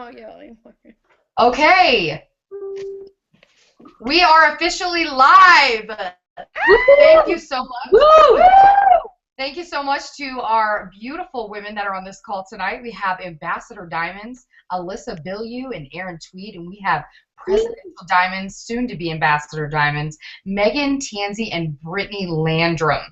not yell anymore. Okay. We are officially live. Thank you so much. Woo! Thank you so much to our beautiful women that are on this call tonight. We have Ambassador Diamonds, Alyssa Bilyeu, and Erin Tweed, and we have Presidential Diamonds, soon to be Ambassador Diamonds, Megan Tansey, and Brittany Landrum.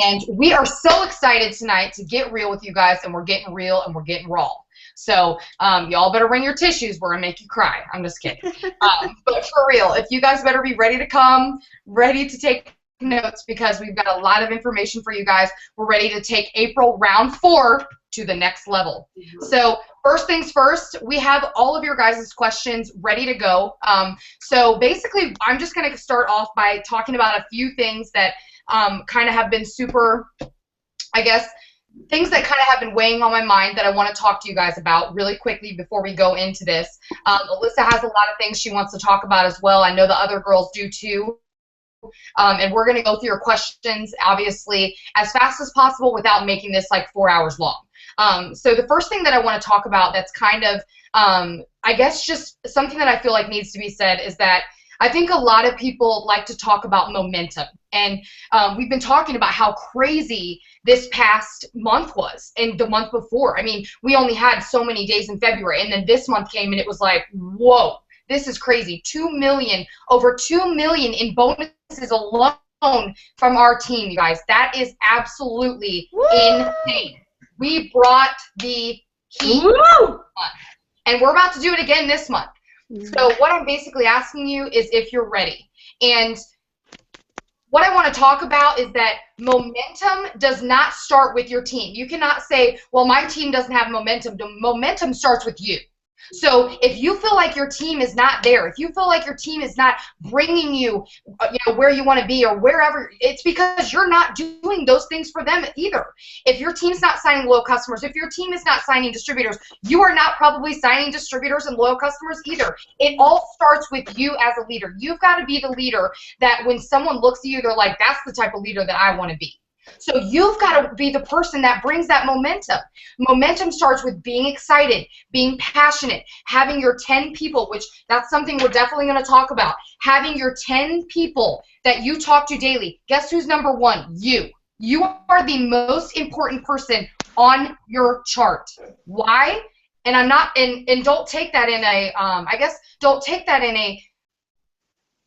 And we are so excited tonight to get real with you guys, and we're getting real and we're getting raw. So y'all better bring your tissues. We're going to make you cry. I'm just kidding. But for real, if you guys better be ready to come, ready to take notes, because we've got a lot of information for you guys. We're ready to take April round 4 to the next level. So first things first, we have all of your guys' questions ready to go. So basically, I'm just going to start off by talking about a few things that kind of have been super, I guess, things that kind of have been weighing on my mind that I want to talk to you guys about really quickly before we go into this. Alyssa has a lot of things she wants to talk about as well. I know the other girls do too. And we're going to go through your questions, obviously, as fast as possible without making this like 4 hours long. So the first thing that I want to talk about that's kind of, I guess, just something that I feel like needs to be said is that I think a lot of people like to talk about momentum. And we've been talking about how crazy this past month was and the month before. I mean, we only had so many days in February, and then this month came and it was like, whoa, this is crazy. 2 million, over 2 million in bonuses alone from our team, you guys. That is absolutely insane. We brought the heat. And we're about to do it again this month. So what I'm basically asking you is if you're ready. And what I want to talk about is that momentum does not start with your team. You cannot say, well, my team doesn't have momentum. The momentum starts with you. So if you feel like your team is not there, if you feel like your team is not bringing you, where you want to be or wherever, it's because you're not doing those things for them either. If your team's not signing loyal customers, if your team is not signing distributors, you are not probably signing distributors and loyal customers either. It all starts with you as a leader. You've got to be the leader that when someone looks at you, they're like, that's the type of leader that I want to be. So you've got to be the person that brings that momentum. Momentum starts with being excited, being passionate, having your 10 people, which that's something we're definitely going to talk about. Having your 10 people that you talk to daily. Guess who's number 1? You. You are the most important person on your chart. Why? And I'm not, and don't take that in a, I guess, don't take that in a,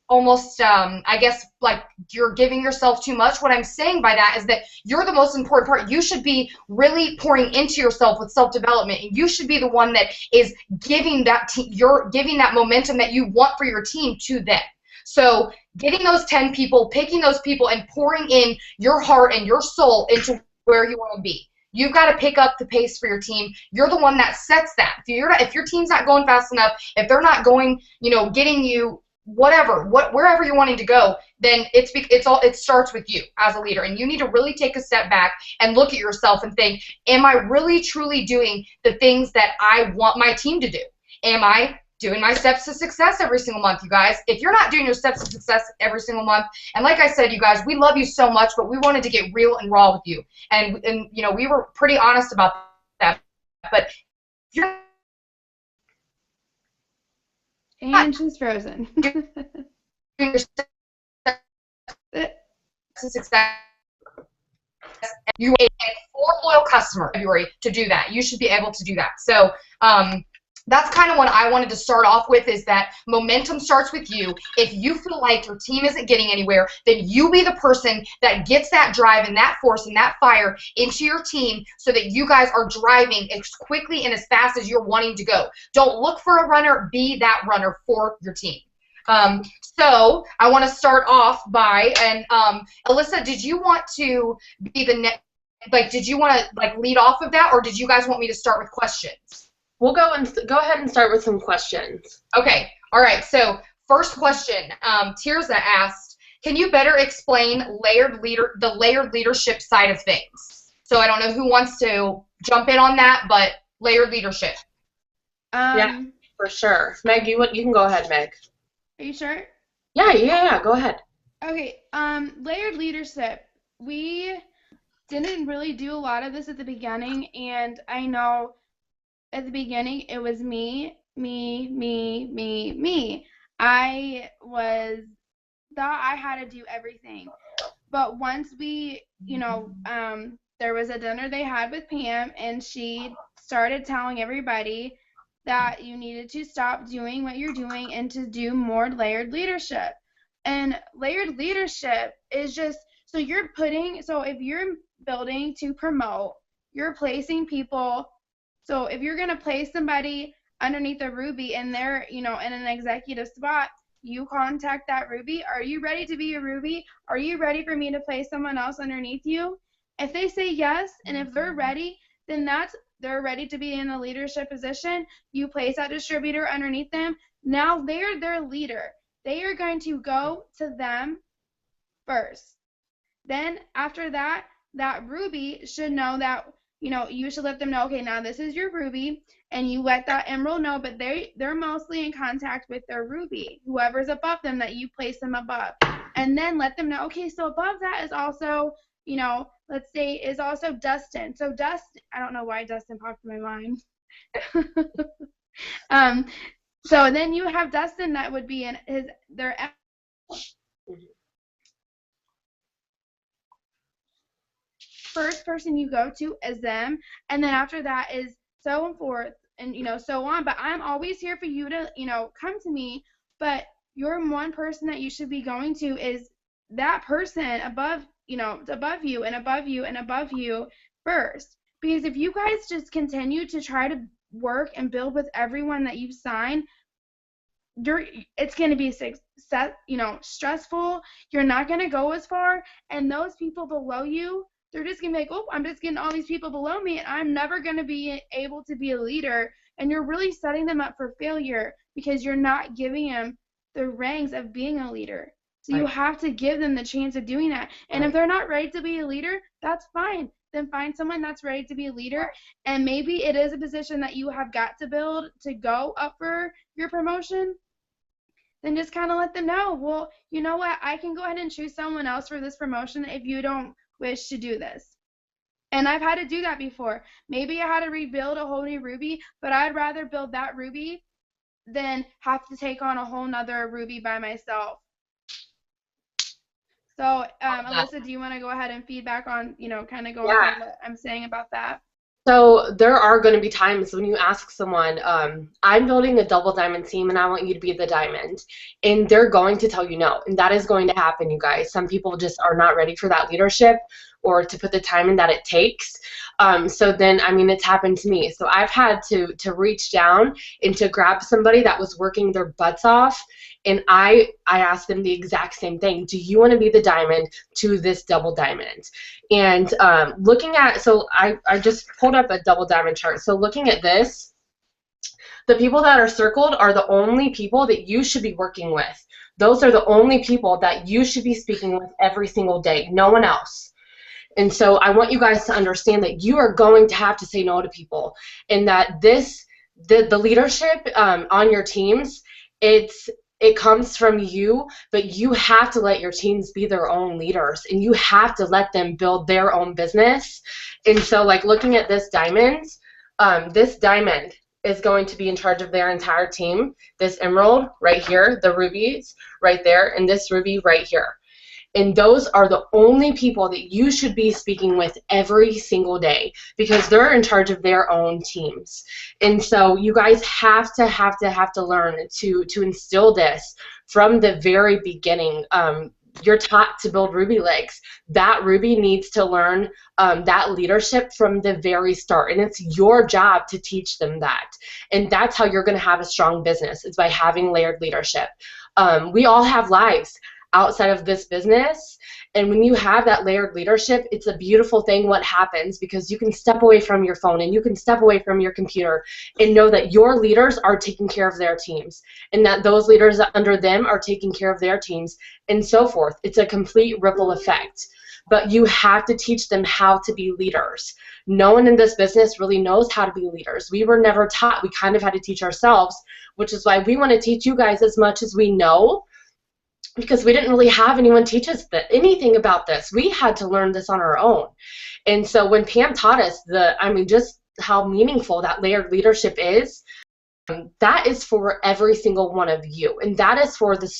almost, I guess, like you're giving yourself too much. What I'm saying by that is that you're the most important part. You should be really pouring into yourself with self-development, and you should be the one that is giving that you're giving that momentum that you want for your team to them. So getting those 10 people, picking those people, and pouring in your heart and your soul into where you want to be. You've got to pick up the pace for your team. You're the one that sets that. If your team's not going fast enough, if they're not going, getting you wherever you're wanting to go, then it starts with you as a leader, and you need to really take a step back and look at yourself and think, am I really truly doing the things that I want my team to do? Am I doing my steps to success every single month, you guys? If you're not doing your steps to success every single month, and like I said, you guys, we love you so much, but we wanted to get real and raw with you, and we were pretty honest about that. But if you're and she's frozen. Success. You need 4 loyal customers in February to do that. You should be able to do that. So that's kind of what I wanted to start off with, is that momentum starts with you. If you feel like your team isn't getting anywhere, then you be the person that gets that drive and that force and that fire into your team so that you guys are driving as quickly and as fast as you're wanting to go. Don't look for a runner, be that runner for your team. So I want to start off by, and Alyssa, did you want to be the next, did you want to lead off of that, or did you guys want me to start with questions? We'll go ahead and start with some questions. Okay. All right. So first question, Tirza asked, can you better explain the layered leadership side of things? So I don't know who wants to jump in on that, but layered leadership. Yeah, for sure. Meg, you can go ahead, Meg. Are you sure? Yeah. Go ahead. Okay. Layered leadership. We didn't really do a lot of this at the beginning, and I know at the beginning, it was me, me, me, me, me. I thought I had to do everything. But once we, there was a dinner they had with Pam, and she started telling everybody that you needed to stop doing what you're doing and to do more layered leadership. And layered leadership is just, so if you're building to promote, you're placing people, so if you're going to place somebody underneath a Ruby and they're, in an executive spot, you contact that Ruby. Are you ready to be a Ruby? Are you ready for me to place someone else underneath you? If they say yes, and if they're ready, then they're ready to be in a leadership position. You place that distributor underneath them. Now they're their leader. They are going to go to them first. Then after that, that Ruby should know that, you should let them know, okay, now this is your Ruby, and you let that Emerald know, but they're mostly in contact with their Ruby, whoever's above them, that you place them above. And then let them know, okay, so above that is also, let's say is also Dustin. So Dustin, I don't know why Dustin popped in my mind. So then you have Dustin that would be in their first person you go to is them, and then after that is so and forth, and so on. But I'm always here for you to come to me, but your one person that you should be going to is that person above above you and above you and above you first. Because if you guys just continue to try to work and build with everyone that you sign, it's going to be stressful. You're not going to go as far, and those people below you, they're just going to be like, oh, I'm just getting all these people below me, and I'm never going to be able to be a leader. And you're really setting them up for failure because you're not giving them the ranks of being a leader. So you have to give them the chance of doing that. And if they're not ready to be a leader, that's fine. Then find someone that's ready to be a leader. And maybe it is a position that you have got to build to go up for your promotion. Then just kind of let them know, well, you know what, I can go ahead and choose someone else for this promotion if you don't wish to do this. And I've had to do that before. Maybe I had to rebuild a whole new Ruby, but I'd rather build that Ruby than have to take on a whole nother Ruby by myself. So, Alyssa, do you want to go ahead and feedback on, kind of go over what I'm saying about that? So there are going to be times when you ask someone, I'm building a double diamond team and I want you to be the diamond, and they're going to tell you no, and that is going to happen, you guys. Some people just are not ready for that leadership or to put the time in that it takes. So then, I mean, it's happened to me. So I've had to reach down and to grab somebody that was working their butts off, and I asked them the exact same thing. Do you want to be the diamond to this double diamond? And looking at, so I just pulled up a double diamond chart. So looking at this, the people that are circled are the only people that you should be working with. Those are the only people that you should be speaking with every single day, no one else. And so I want you guys to understand that you are going to have to say no to people, and that the leadership on your teams, it comes from you, but you have to let your teams be their own leaders, and you have to let them build their own business. And so, like, looking at this diamond is going to be in charge of their entire team. This emerald right here, the rubies right there, and this ruby right here. And those are the only people that you should be speaking with every single day, because they're in charge of their own teams. And so you guys have to learn to instill this from the very beginning. You're taught to build Ruby legs. That Ruby needs to learn that leadership from the very start, and it's your job to teach them that. And that's how you're going to have a strong business, is by having layered leadership. We all have lives outside of this business, and when you have that layered leadership, it's a beautiful thing what happens, because you can step away from your phone and you can step away from your computer and know that your leaders are taking care of their teams, and that those leaders under them are taking care of their teams, and so forth. It's a complete ripple effect. But you have to teach them how to be leaders. No one in this business really knows how to be leaders. We were never taught. We kind of had to teach ourselves, which is why we want to teach you guys as much as we know, because we didn't really have anyone teach us anything about this. We had to learn this on our own. And so when Pam taught us just how meaningful that layered leadership is, that is for every single one of you, and that is for the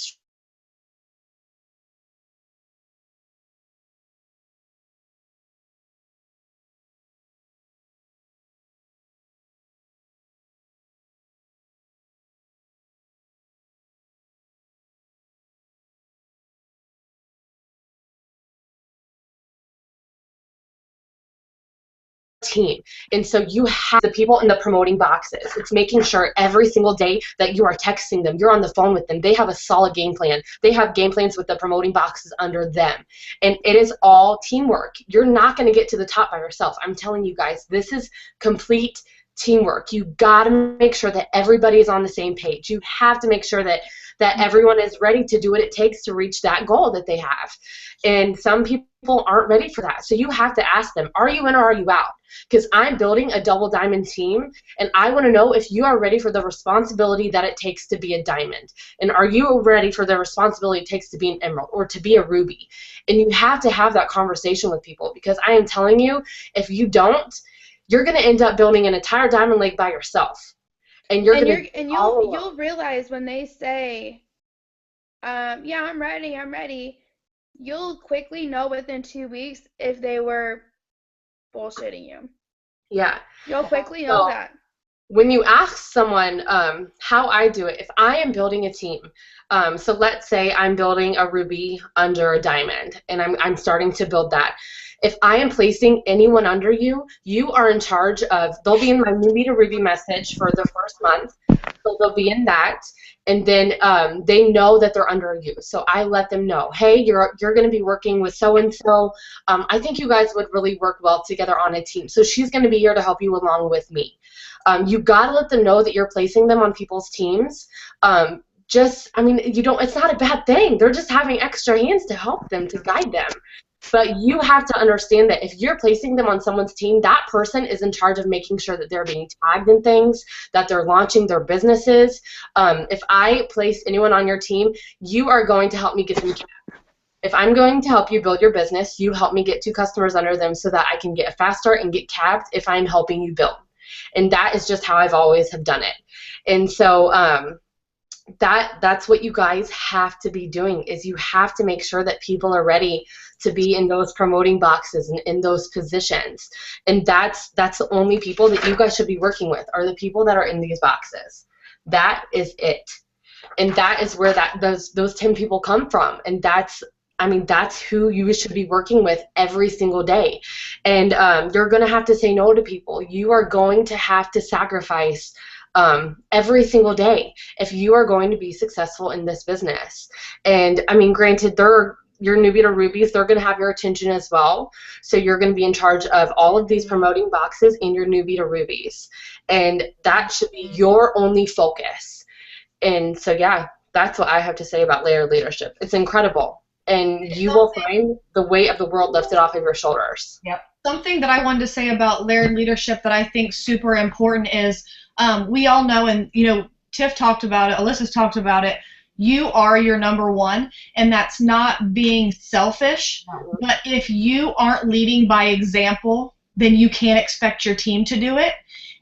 team. And so you have the people in the promoting boxes. It's making sure every single day that you are texting them, you're on the phone with them, they have a solid game plan. They have game plans with the promoting boxes under them. And it is all teamwork. You're not going to get to the top by yourself. I'm telling you guys, this is complete teamwork. You got to make sure that everybody is on the same page. You have to make sure that everyone is ready to do what it takes to reach that goal that they have. And some people aren't ready for that. So you have to ask them, are you in or are you out? Because I'm building a double diamond team, and I want to know if you are ready for the responsibility that it takes to be a diamond. And are you ready for the responsibility it takes to be an emerald or to be a ruby? And you have to have that conversation with people, because I am telling you, if you don't, you're going to end up building an entire diamond lake by yourself. And you'll realize when they say, yeah, I'm ready, you'll quickly know within 2 weeks if they were bullshitting you. Yeah. You'll quickly know that. When you ask someone how I do it, if I am building a team, so let's say I'm building a ruby under a diamond, and I'm starting to build that. If I am placing anyone under you, you are in charge of, they'll be in my newbie to ruby message for the first month, so they'll be in that, and then they know that they're under you. So I let them know, hey, you're going to be working with so-and-so. I think you guys would really work well together on a team, so she's going to be here to help you along with me. You got to let them know that you're placing them on people's teams. It's not a bad thing. They're just having extra hands to help them, to guide them. But you have to understand that if you're placing them on someone's team, that person is in charge of making sure that they're being tagged in things, that they're launching their businesses. If I place anyone on your team, you are going to help me get them capped. If I'm going to help you build your business, you help me get 2 customers under them so that I can get faster and get capped if I'm helping you build. And that is just how I've always have done it. And so that's what you guys have to be doing, is you have to make sure that people are ready to be in those promoting boxes and in those positions. And that's the only people that you guys should be working with, are the people that are in these boxes. That is it. And that is where those 10 people come from. And that's who you should be working with every single day. And you're going to have to say no to people. You are going to have to sacrifice every single day if you are going to be successful in this business. And granted, your newbie to rubies, they're going to have your attention as well. So you're going to be in charge of all of these promoting boxes in your newbie to rubies. And that should be your only focus. And so, yeah, that's what I have to say about layered leadership. It's incredible. And you will find the weight of the world lifted off of your shoulders. Yep. Something that I wanted to say about layered leadership that I think super important is, we all know, and Tiff talked about it, Alyssa's talked about it, you are your number one, and that's not being selfish, but if you aren't leading by example, then you can't expect your team to do it.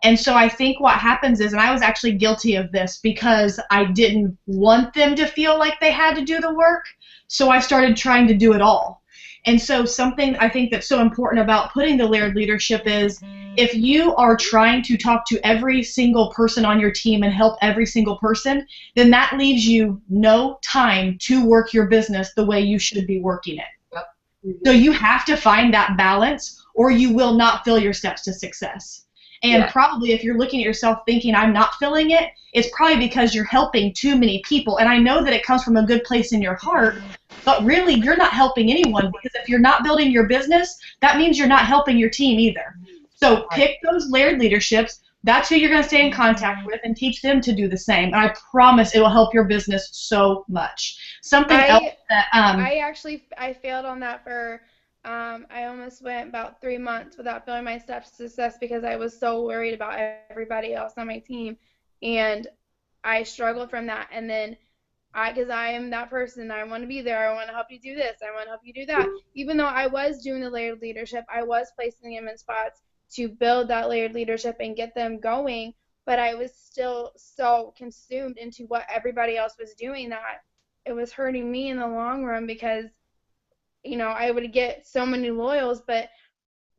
And so I think what happens is, and I was actually guilty of this because I didn't want them to feel like they had to do the work, so I started trying to do it all. And so something I think that's so important about putting the layered leadership is, if you are trying to talk to every single person on your team and help every single person, then that leaves you no time to work your business the way you should be working it. Yep. So you have to find that balance, or you will not fill your steps to success. And probably if you're looking at yourself thinking, I'm not filling it, it's probably because you're helping too many people. And I know that it comes from a good place in your heart, but really you're not helping anyone, because if you're not building your business, that means you're not helping your team either. So pick those layered leaderships. That's who you're going to stay in contact with, and teach them to do the same. And I promise it will help your business so much. Something else that I failed on that for I almost went about 3 months without filling my steps to success because I was so worried about everybody else on my team, and I struggled from that. And then because I am that person, I want to be there, I want to help you do this, I want to help you do that. Even though I was doing the layered leadership, I was placing them in spots to build that layered leadership and get them going, but I was still so consumed into what everybody else was doing that it was hurting me in the long run because, you know, I would get so many loyals, but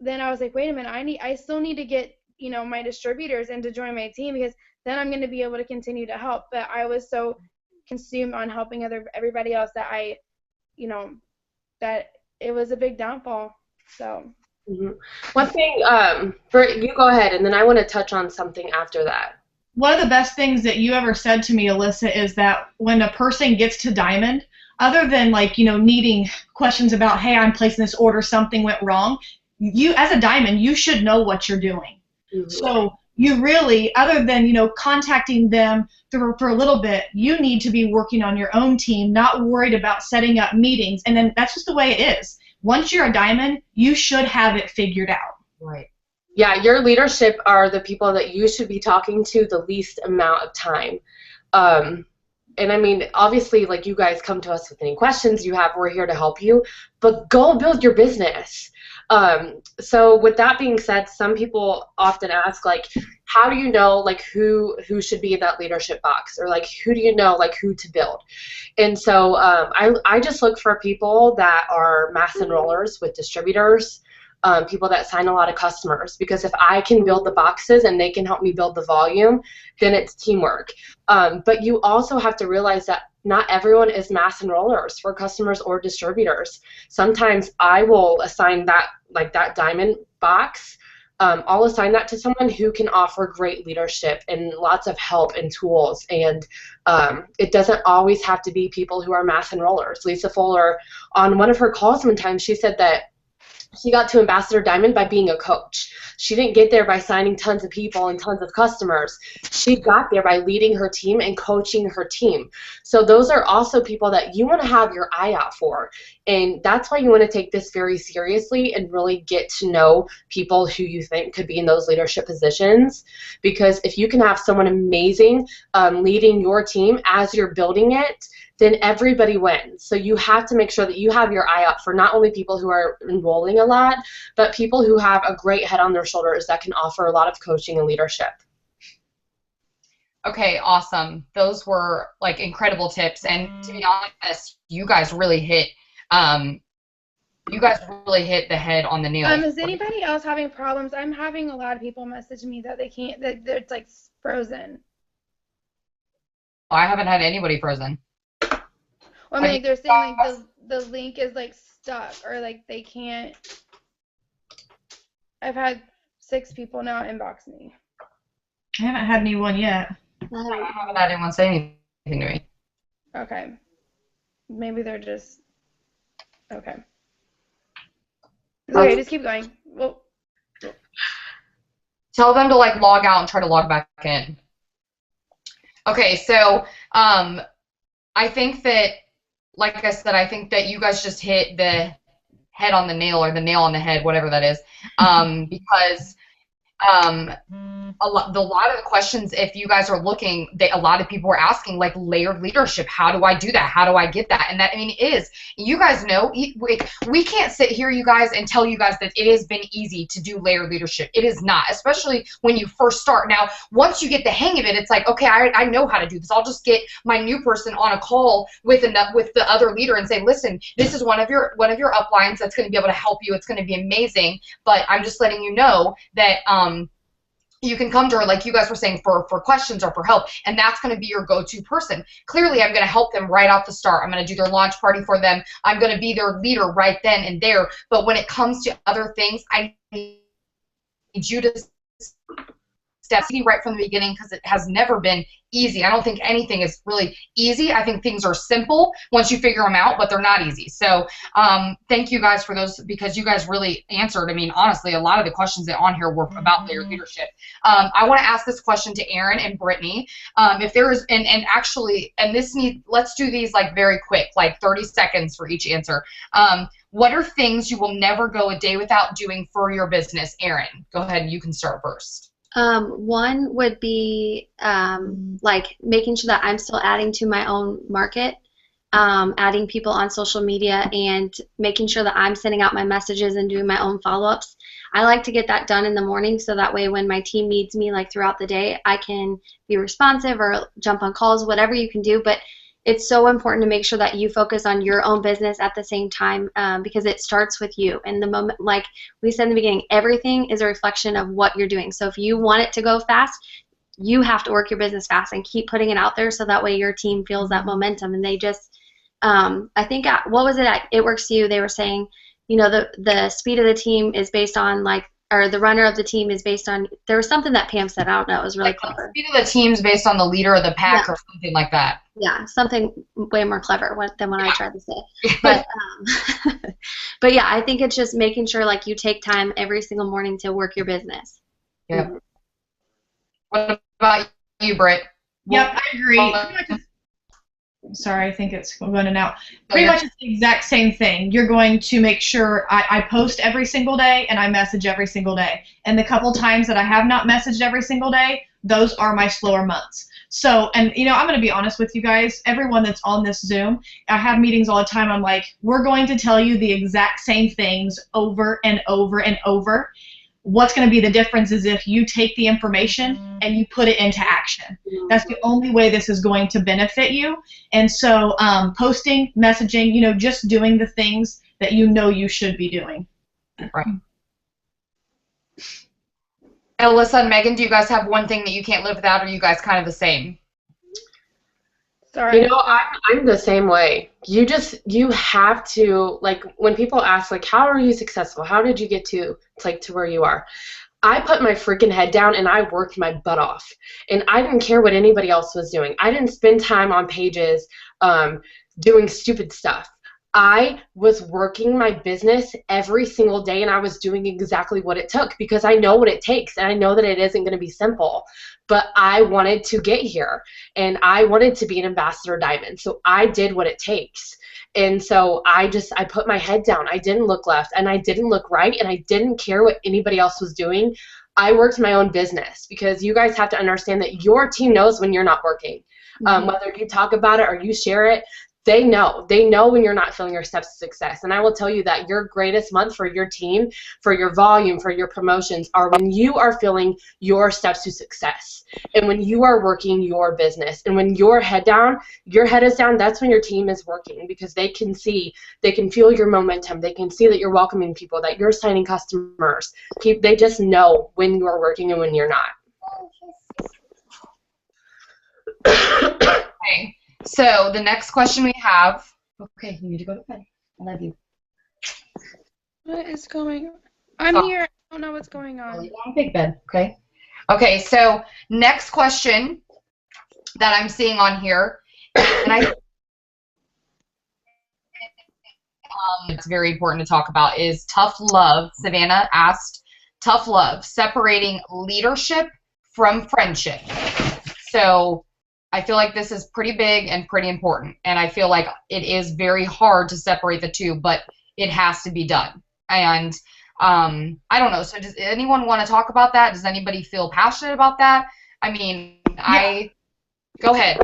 then I was like, wait a minute, I still need to get, you know, my distributors and to join my team because then I'm going to be able to continue to help. But I was so consumed on helping everybody else that I, you know, that it was a big downfall. So. One thing, Britt, you go ahead, and then I want to touch on something after that. One of the best things that you ever said to me, Alyssa, is that when a person gets to Diamond, other than like, you know, needing questions about, hey, I'm placing this order, something went wrong, you as a Diamond, you should know what you're doing. So you really, other than, you know, contacting them for a little bit, you need to be working on your own team, not worried about setting up meetings. And then that's just the way it is. Once you're a Diamond, you should have it figured out. Right. Yeah, your leadership are the people that you should be talking to the least amount of time. And I mean, obviously, like, you guys come to us with any questions you have, we're here to help you, but go build your business. So with that being said, some people often ask, like, how do you know, like, who should be in that leadership box, or like, who do you know, like, who to build? And so I just look for people that are mass enrollers with distributors, people that sign a lot of customers, because if I can build the boxes and they can help me build the volume, then it's teamwork. But you also have to realize that not everyone is mass enrollers for customers or distributors. Sometimes I will assign that, like that Diamond box, I'll assign that to someone who can offer great leadership and lots of help and tools. And it doesn't always have to be people who are mass enrollers. Lisa Fuller, on one of her calls one time, she said that she got to Ambassador Diamond by being a coach. She didn't get there by signing tons of people and tons of customers. She got there by leading her team and coaching her team. So those are also people that you want to have your eye out for. And that's why you want to take this very seriously and really get to know people who you think could be in those leadership positions. Because if you can have someone amazing leading your team as you're building it, then everybody wins. So you have to make sure that you have your eye out for not only people who are enrolling a lot, but people who have a great head on their shoulders that can offer a lot of coaching and leadership. Okay, awesome. Those were like incredible tips. And to be honest, you guys really hit the head on the nail. Is anybody else having problems? I'm having a lot of people message me that they can't, that it's like frozen. Oh, I haven't had anybody frozen. Well, I mean, like they're saying like the link is like stuck, or like they can't. I've had 6 people now inbox me. I haven't had anyone yet. I haven't had anyone say anything to me. Okay. Maybe they're just okay. Okay, just keep going. Well, tell them to like log out and try to log back in. Okay, so I think that, like I said, I think that you guys just hit the head on the nail, or the nail on the head, whatever that is, because a lot of the questions, if you guys are looking, a lot of people were asking, like, layered leadership, how do I do that? How do I get that? And that, I mean, it is, you guys know, we can't sit here, you guys, and tell you guys that it has been easy to do layered leadership. It is not, especially when you first start. Now, once you get the hang of it, it's like, okay, I know how to do this. I'll just get my new person on a call with the other leader and say, listen, this is one of your uplines that's going to be able to help you. It's going to be amazing, but I'm just letting you know that you can come to her, like you guys were saying, for questions or for help, and that's going to be your go-to person. Clearly, I'm going to help them right off the start. I'm going to do their launch party for them. I'm going to be their leader right then and there. But when it comes to other things, I need you to step right from the beginning, because it has never been easy. I don't think anything is really easy. I think things are simple once you figure them out, but they're not easy. So thank you guys for those, because you guys really answered. I mean, honestly, a lot of the questions that on here were about layered leadership. I want to ask this question to Erin and Brittany. If there is, let's do these like very quick, like 30 seconds for each answer. What are things you will never go a day without doing for your business? Erin, go ahead. You can start first. One would be like making sure that I'm still adding to my own market, adding people on social media, and making sure that I'm sending out my messages and doing my own follow-ups. I like to get that done in the morning so that way when my team needs me like throughout the day, I can be responsive or jump on calls, whatever you can do. But it's so important to make sure that you focus on your own business at the same time, because it starts with you. And the moment, like we said in the beginning, everything is a reflection of what you're doing. So if you want it to go fast, you have to work your business fast and keep putting it out there so that way your team feels that momentum. And they just, I think, what was it at It Works You, they were saying, you know, the speed of the team is based on like, or the runner of the team is based on, there was something that Pam said, I don't know, it was really Like clever. the speed of the team's based on the leader of the pack or something like that. Yeah, something way more clever than what I tried to say. But but yeah, I think it's just making sure like you take time every single morning to work your business. Yeah. What about you, Britt? Yep, I agree. Sorry, I think it's going in and out. Pretty much it's the exact same thing. You're going to make sure I post every single day and I message every single day. And the couple times that I have not messaged every single day, those are my slower months. So, and you know, I'm going to be honest with you guys, everyone that's on this Zoom, I have meetings all the time. I'm like, we're going to tell you the exact same things over and over and over. What's going to be the difference is if you take the information and you put it into action. That's the only way this is going to benefit you. And so posting, messaging, you know, just doing the things that you know you should be doing. Right. Alyssa and Megan, do you guys have one thing that you can't live without, or are you guys kind of the same? Sorry. You know, I'm the same way. You have to, like, when people ask, like, how are you successful? How did you get to, like, to where you are? I put my freaking head down and I worked my butt off. And I didn't care what anybody else was doing. I didn't spend time on pages doing stupid stuff. I was working my business every single day, and I was doing exactly what it took because I know what it takes, and I know that it isn't going to be simple. But I wanted to get here, and I wanted to be an Ambassador Diamond, so I did what it takes. And so I put my head down. I didn't look left, and I didn't look right, and I didn't care what anybody else was doing. I worked my own business because you guys have to understand that your team knows when you're not working. Whether you talk about it or you share it, they know when you're not feeling your steps to success. And I will tell you that your greatest month for your team, for your volume, for your promotions are when you are feeling your steps to success. And when you are working your business. And when your head is down, that's when your team is working because they can feel your momentum. They can see that you're welcoming people, that you're signing customers. They just know when you are working and when you're not. Okay. So the next question we have. Okay, you need to go to bed. I love you. What is going on? I'm here. I don't know what's going on. On a big bed. Okay. Okay. So next question that I'm seeing on here, and it's very important to talk about is tough love. Savannah asked, tough love, separating leadership from friendship. So I feel like this is pretty big and pretty important, and I feel like it is very hard to separate the two, but it has to be done. And I don't know, so does anyone want to talk about that? Does anybody feel passionate about that? I mean, go ahead.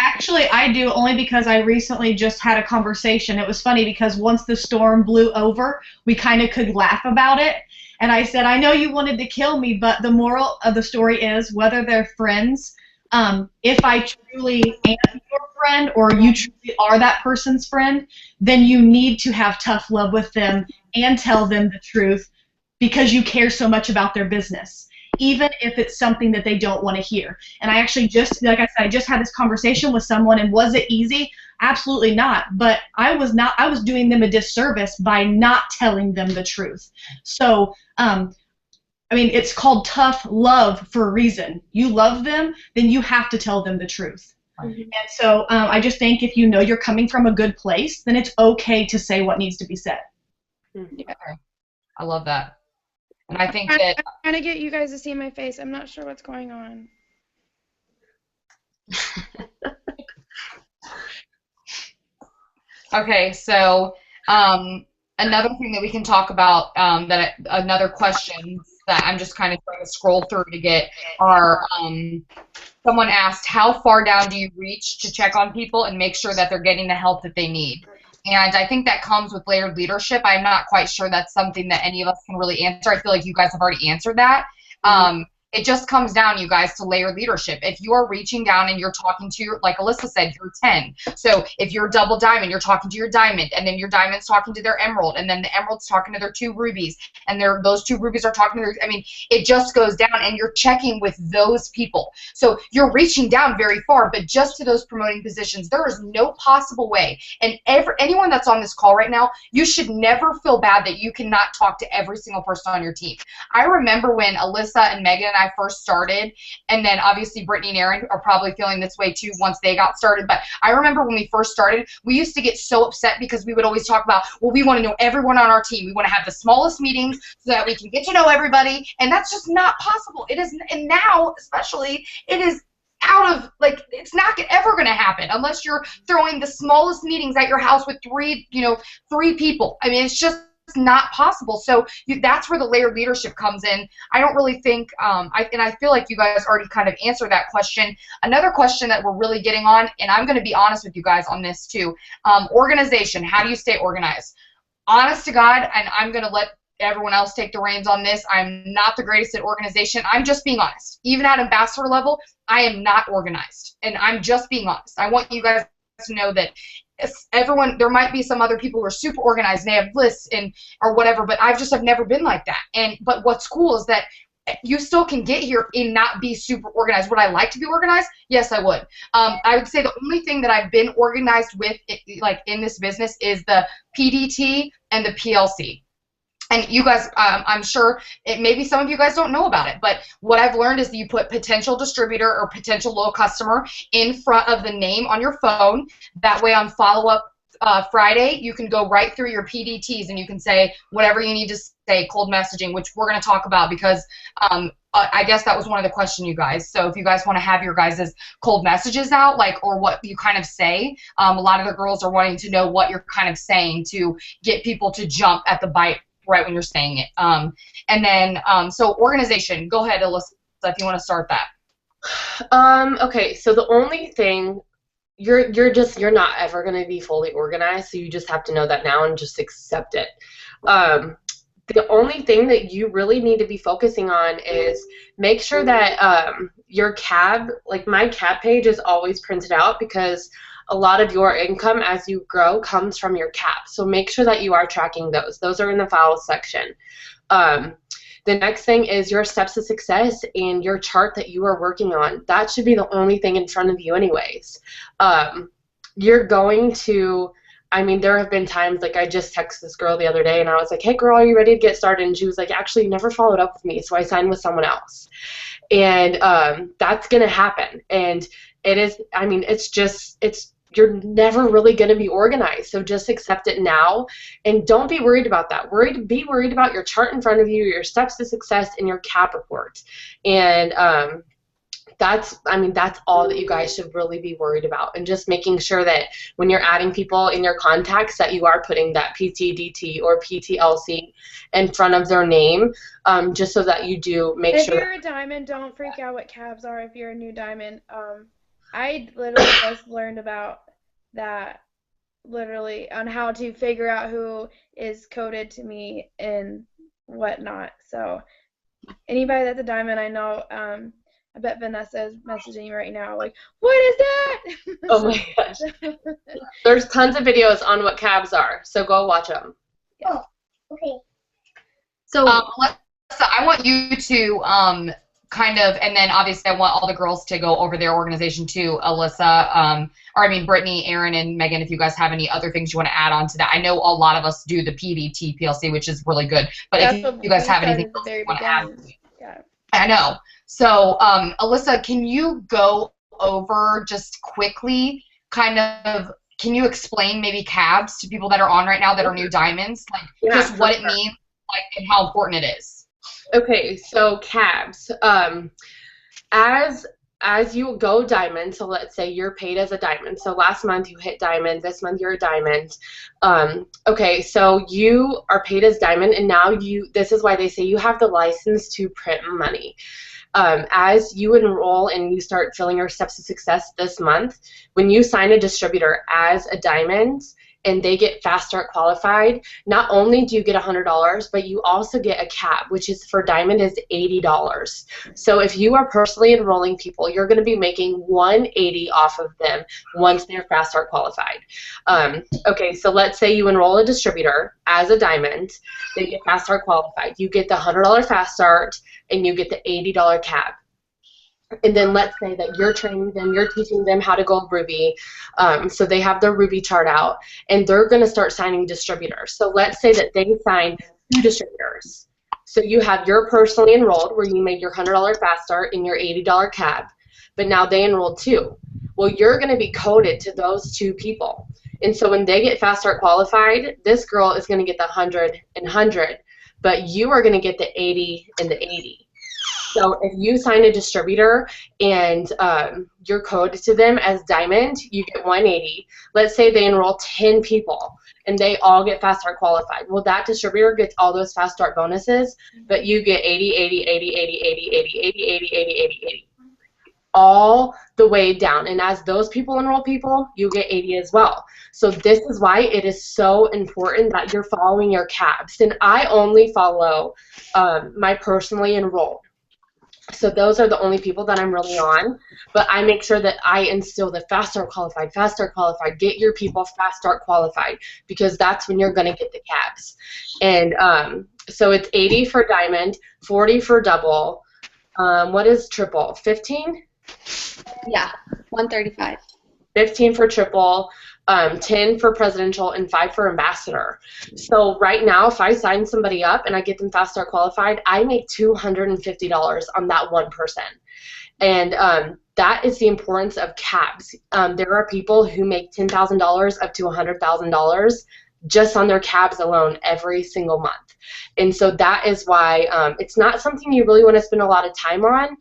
Actually, I do, only because I recently just had a conversation. It was funny because once the storm blew over, we kind of could laugh about it. And I said, I know you wanted to kill me, but the moral of the story is whether they're friends, if I truly am your friend or you truly are that person's friend, then you need to have tough love with them and tell them the truth because you care so much about their business, even if it's something that they don't want to hear. And I actually just, like I said, I just had this conversation with someone, and was it easy? Absolutely not. But I was doing them a disservice by not telling them the truth. So, I mean, it's called tough love for a reason. You love them, then you have to tell them the truth. And so I just think if you know you're coming from a good place, then it's okay to say what needs to be said. Yeah. I love that. And I think that I'm trying to get you guys to see my face. I'm not sure what's going on. okay, so another thing that we can talk about, another question that I'm just kind of trying to scroll through to get are, someone asked, how far down do you reach to check on people and make sure that they're getting the help that they need? And I think that comes with layered leadership. I'm not quite sure that's something that any of us can really answer. I feel like you guys have already answered that. It just comes down, you guys, to layered leadership. If you are reaching down and you're talking to your, like Alyssa said, you're 10. So if you're double diamond, you're talking to your diamond, and then your diamond's talking to their emerald, and then the emerald's talking to their 2 rubies, and those 2 rubies are talking to their, I mean, it just goes down, and you're checking with those people. So you're reaching down very far, but just to those promoting positions, there is no possible way. And anyone that's on this call right now, you should never feel bad that you cannot talk to every single person on your team. I remember when Alyssa and Megan and I first started, and then obviously Brittany and Aaron are probably feeling this way too once they got started, but I remember when we first started, we used to get so upset because we would always talk about, well, we want to know everyone on our team. We want to have the smallest meetings so that we can get to know everybody, and that's just not possible. It is, and now especially, it is out of, like, it's not ever going to happen unless you're throwing the smallest meetings at your house with 3 people. I mean, it's just not possible. So that's where the layered leadership comes in. I don't really think, I feel like you guys already kind of answered that question. Another question that we're really getting on, and I'm going to be honest with you guys on this too, organization. How do you stay organized? Honest to God, and I'm going to let everyone else take the reins on this. I'm not the greatest at organization. I'm just being honest. Even at ambassador level, I am not organized, and I'm just being honest. I want you guys to know that everyone, there might be some other people who are super organized and they have lists and or whatever, but I've never been like that. But what's cool is that you still can get here and not be super organized. Would I like to be organized? Yes, I would. I would say the only thing that I've been organized with, like in this business, is the PDT and the PLC. And you guys, I'm sure maybe some of you guys don't know about it, but what I've learned is that you put potential distributor or potential loyal customer in front of the name on your phone. That way on follow-up Friday, you can go right through your PDTs and you can say whatever you need to say, cold messaging, which we're going to talk about because I guess that was one of the questions, you guys. So if you guys want to have your guys' cold messages out, like, or what you kind of say, a lot of the girls are wanting to know what you're kind of saying to get people to jump at the bite right when you're saying it. And then, so organization, go ahead, Alyssa, if you want to start that. Okay, so the only thing, you're not ever going to be fully organized, so you just have to know that now and just accept it. The only thing that you really need to be focusing on is make sure that your CAB, like my CAB page is always printed out because a lot of your income as you grow comes from your CAB. So make sure that you are tracking those. Those are in the files section. The next thing is your steps to success and your chart that you are working on. That should be the only thing in front of you anyways. You're going to, I mean, there have been times, like I just texted this girl the other day and I was like, hey girl, are you ready to get started? And she was like, actually, you never followed up with me, so I signed with someone else. And that's going to happen. And it is, I mean, you're never really going to be organized, so just accept it now and don't be worried about that. Be worried about your chart in front of you, your steps to success, and your CAB report. And that's all that you guys should really be worried about, and just making sure that when you're adding people in your contacts that you are putting that PTDT or PTLC in front of their name, just so that you do make sure. If you're a diamond, don't freak out what CABs are if you're a new diamond. I literally just learned about that literally on how to figure out who is coded to me and whatnot. So anybody that's a diamond, I know, I bet Vanessa is messaging you right now like, what is that? Oh my gosh. There's tons of videos on what CABs are, so go watch them. Yeah. Oh, okay. So I want you to kind of, and then obviously I want all the girls to go over their organization too, Alyssa, or I mean Brittany, Aaron, and Megan, if you guys have any other things you want to add on to that. I know a lot of us do the PDT PLC, which is really good, but if you guys have anything else you want to add. Yeah. I know. So Alyssa, can you go over just quickly kind of, can you explain maybe CABs to people that are on right now that are new diamonds, like just what it means, like, and how important it is? Okay, so CABs, as you go diamond, so let's say you're paid as a diamond. So last month you hit diamond, this month you're a diamond. Okay, so you are paid as diamond, and now this is why they say you have the license to print money. As you enroll and you start filling your steps to success this month, when you sign a distributor as a diamond, and they get Fast Start qualified, not only do you get $100, but you also get a cap, which is for Diamond is $80. So if you are personally enrolling people, you're going to be making $180 off of them once they're Fast Start qualified. Okay, so let's say you enroll a distributor as a Diamond, they get Fast Start qualified. You get the $100 Fast Start, and you get the $80 cap. And then let's say that you're training them, you're teaching them how to go Ruby, so they have their Ruby chart out, and they're going to start signing distributors. So let's say that they sign 2 distributors. So you have your personally enrolled where you made your $100 Fast Start and your $80 cap, but now they enrolled 2. Well, you're going to be coded to those 2 people. And so when they get Fast Start qualified, this girl is going to get the 100 and 100, but you are going to get the 80 and the 80. So if you sign a distributor and you're coded to them as Diamond, you get 180. Let's say they enroll 10 people and they all get Fast Start qualified. Well, that distributor gets all those Fast Start bonuses, but you get 80, 80, 80, 80, 80, 80, 80, 80, 80, 80, 80. All the way down. And as those people enroll people, you get 80 as well. So this is why it is so important that you're following your caps. And I only follow my personally enrolled. So those are the only people that I'm really on, but I make sure that I instill the Fast Start qualified, get your people Fast Start qualified, because that's when you're going to get the caps. And so it's 80 for Diamond, 40 for double. What is triple? 15? Yeah, 135. 15 for triple, 10 for presidential, and 5 for ambassador. So right now, if I sign somebody up and I get them Fast Start qualified, I make $250 on that one person. And that is the importance of caps. There are people who make $10,000 up to $100,000 just on their cabs alone every single month. And so that is why it's not something you really want to spend a lot of time on.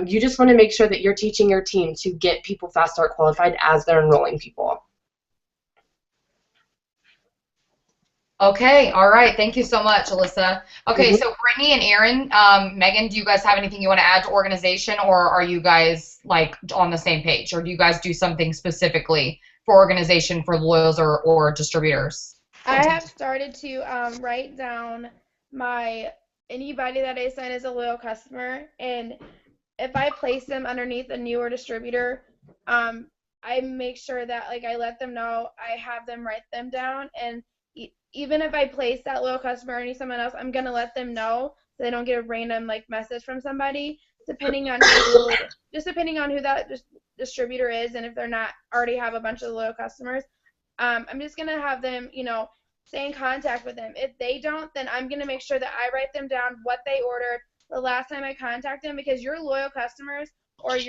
You just want to make sure that you're teaching your team to get people Fast Start qualified as they're enrolling people. Okay, all right. Thank you so much, Alyssa. Okay, so Brittany and Aaron, Megan, do you guys have anything you want to add to organization, or are you guys like on the same page, or do you guys do something specifically for organization for loyals or distributors? I have started to write down anybody that I sign as a loyal customer, and if I place them underneath a newer distributor, I make sure that like I let them know, I have them write them down, and even if I place that loyal customer underneath someone else, I'm gonna let them know so they don't get a random like message from somebody, depending on who that distributor is, and if they're not already have a bunch of loyal customers, I'm just gonna have them, stay in contact with them. If they don't, then I'm gonna make sure that I write them down what they ordered the last time I contact them, because your loyal customers or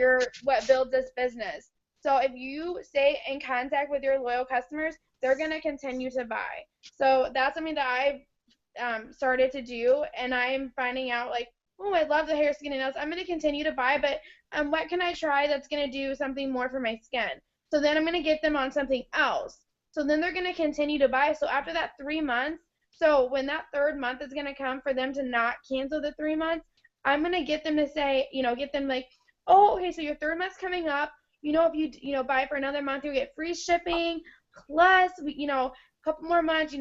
what builds this business. So if you stay in contact with your loyal customers, they're going to continue to buy. So that's something that I've started to do, and I'm finding out like, oh, I love the hair, skin, and nails. I'm going to continue to buy, but what can I try that's going to do something more for my skin? So then I'm going to get them on something else. So then they're going to continue to buy. So after that 3 months, so when that 3rd month is going to come for them to not cancel the 3 months, I'm going to get them to say, get them like, oh, okay, so your 3rd month's coming up. If you buy for another month, you'll get free shipping, plus, a couple more months,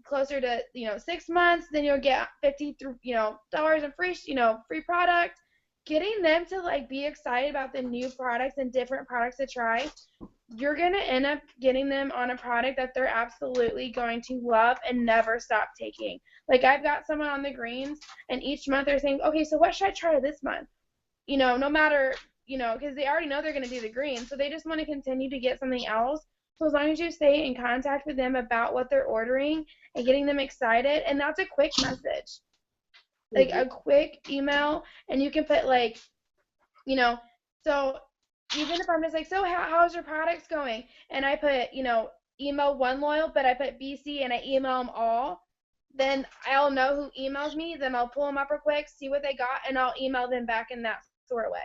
closer to, 6 months, then you'll get $50 in free product. Getting them to like be excited about the new products and different products to try, you're going to end up getting them on a product that they're absolutely going to love and never stop taking. Like I've got someone on the greens, and each month they're saying, okay, so what should I try this month? No matter, because they already know they're going to do the green, so they just want to continue to get something else. So as long as you stay in contact with them about what they're ordering and getting them excited, and that's a quick message, like a quick email, and you can put like, so even if I'm just like, so how's your products going? And I put, email one loyal, but I put BC and I email them all, then I'll know who emails me, then I'll pull them up real quick, see what they got, and I'll email them back in that sort of way.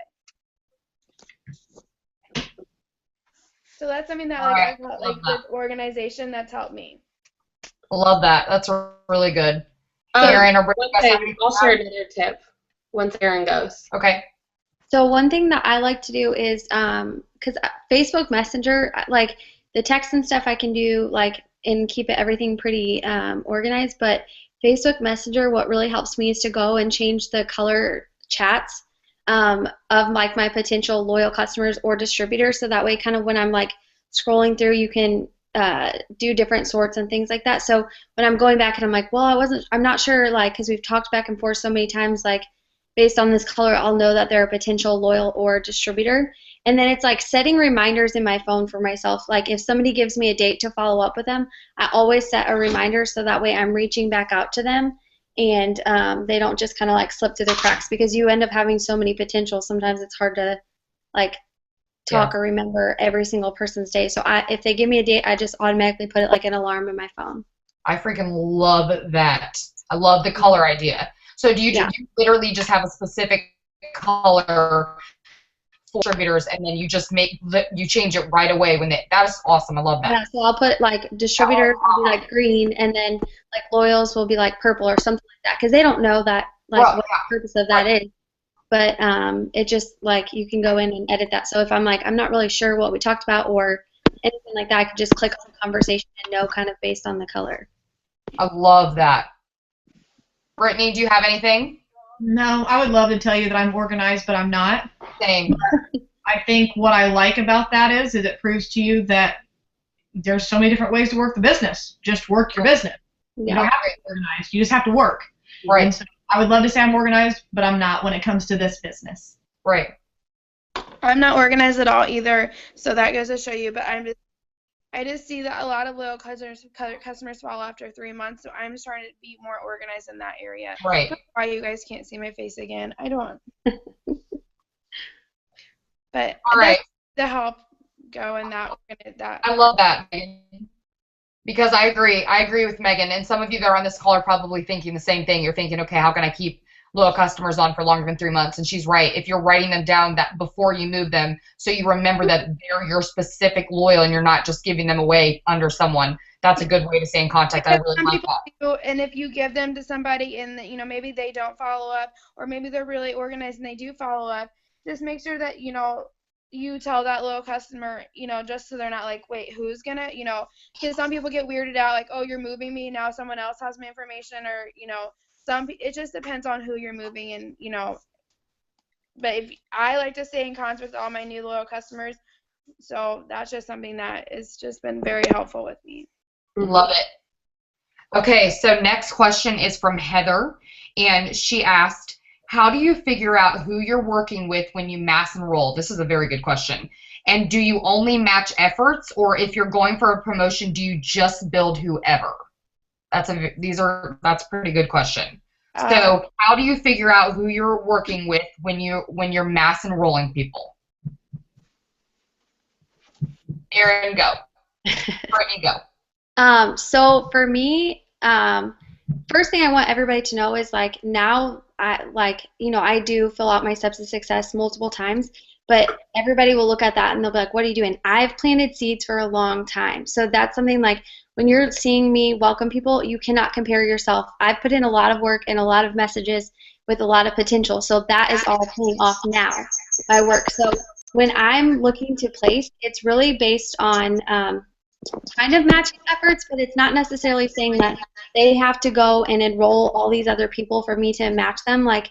So that's something that I've got, with organization, that's helped me. Love that. That's really good. Aaron or Brittany, I'll share another tip once Aaron goes. Okay. So one thing that I like to do is, because Facebook Messenger, like the text and stuff I can do like and keep everything pretty organized. But Facebook Messenger, what really helps me is to go and change the color chats of like my potential loyal customers or distributors. So that way, kind of when I'm like scrolling through, you can do different sorts and things like that. So when I'm going back and I'm like, well, I'm not sure, like, because we've talked back and forth so many times, like, based on this color, I'll know that they're a potential loyal or distributor. And then it's like setting reminders in my phone for myself. Like if somebody gives me a date to follow up with them, I always set a reminder so that way I'm reaching back out to them and they don't just kind of like slip through the cracks, because you end up having so many potentials. Sometimes it's hard to like talk or remember every single person's day. So if they give me a date, I just automatically put it like an alarm in my phone. I freaking love that. I love the color idea. So do you literally just have a specific color for distributors, and then you just you change it right away when that's awesome. I love that. Yeah, so I'll put like distributors will be like green, and then like loyals will be like purple or something like that, because they don't know that like what the purpose of that is. But it just like you can go in and edit that. So if I'm like I'm not really sure what we talked about or anything like that, I could just click on conversation and know kind of based on the color. I love that. Brittany, do you have anything? No, I would love to tell you that I'm organized, but I'm not. Same. I think what I like about that is it proves to you that there's so many different ways to work the business. Just work your business. Yeah. You don't have to be organized. You just have to work. Right. And so I would love to say I'm organized, but I'm not when it comes to this business. Right. I'm not organized at all either, so that goes to show you. But I just see that a lot of loyal customers fall after 3 months, so I'm just trying to be more organized in that area. Right. That's why you guys can't see my face again. I don't. But all right, to help go in that. I love that, Megan. Because I agree with Megan, and some of you that are on this call are probably thinking the same thing. You're thinking, okay, how can I keep loyal customers on for longer than 3 months? And she's right. If you're writing them down that before you move them, so you remember that they're your specific loyal and you're not just giving them away under someone, that's a good way to stay in contact. I really like that. And if you give them to somebody and maybe they don't follow up, or maybe they're really organized and they do follow up, just make sure that you tell that loyal customer, just so they're not like, wait, who's gonna, because some people get weirded out, like, oh, you're moving me, now someone else has my information, or it just depends on who you're moving, and but if I like to stay in contact with all my new loyal customers, so that's just something that has just been very helpful with me. Love it. Okay, so next question is from Heather, and she asked, how do you figure out who you're working with when you mass enroll? This is a very good question. And do you only match efforts, or if you're going for a promotion, do you just build whoever? That's a pretty good question. So how do you figure out who you're working with when you're mass enrolling people? Erin, go. Brittany, go. So for me, first thing I want everybody to know is like now I do fill out my steps of success multiple times, but everybody will look at that and they'll be like, what are you doing? I've planted seeds for a long time. So that's something like when you're seeing me welcome people, you cannot compare yourself. I've put in a lot of work and a lot of messages with a lot of potential. So that is all paying off now, my work. So when I'm looking to place, it's really based on kind of matching efforts, but it's not necessarily saying that they have to go and enroll all these other people for me to match them. Like,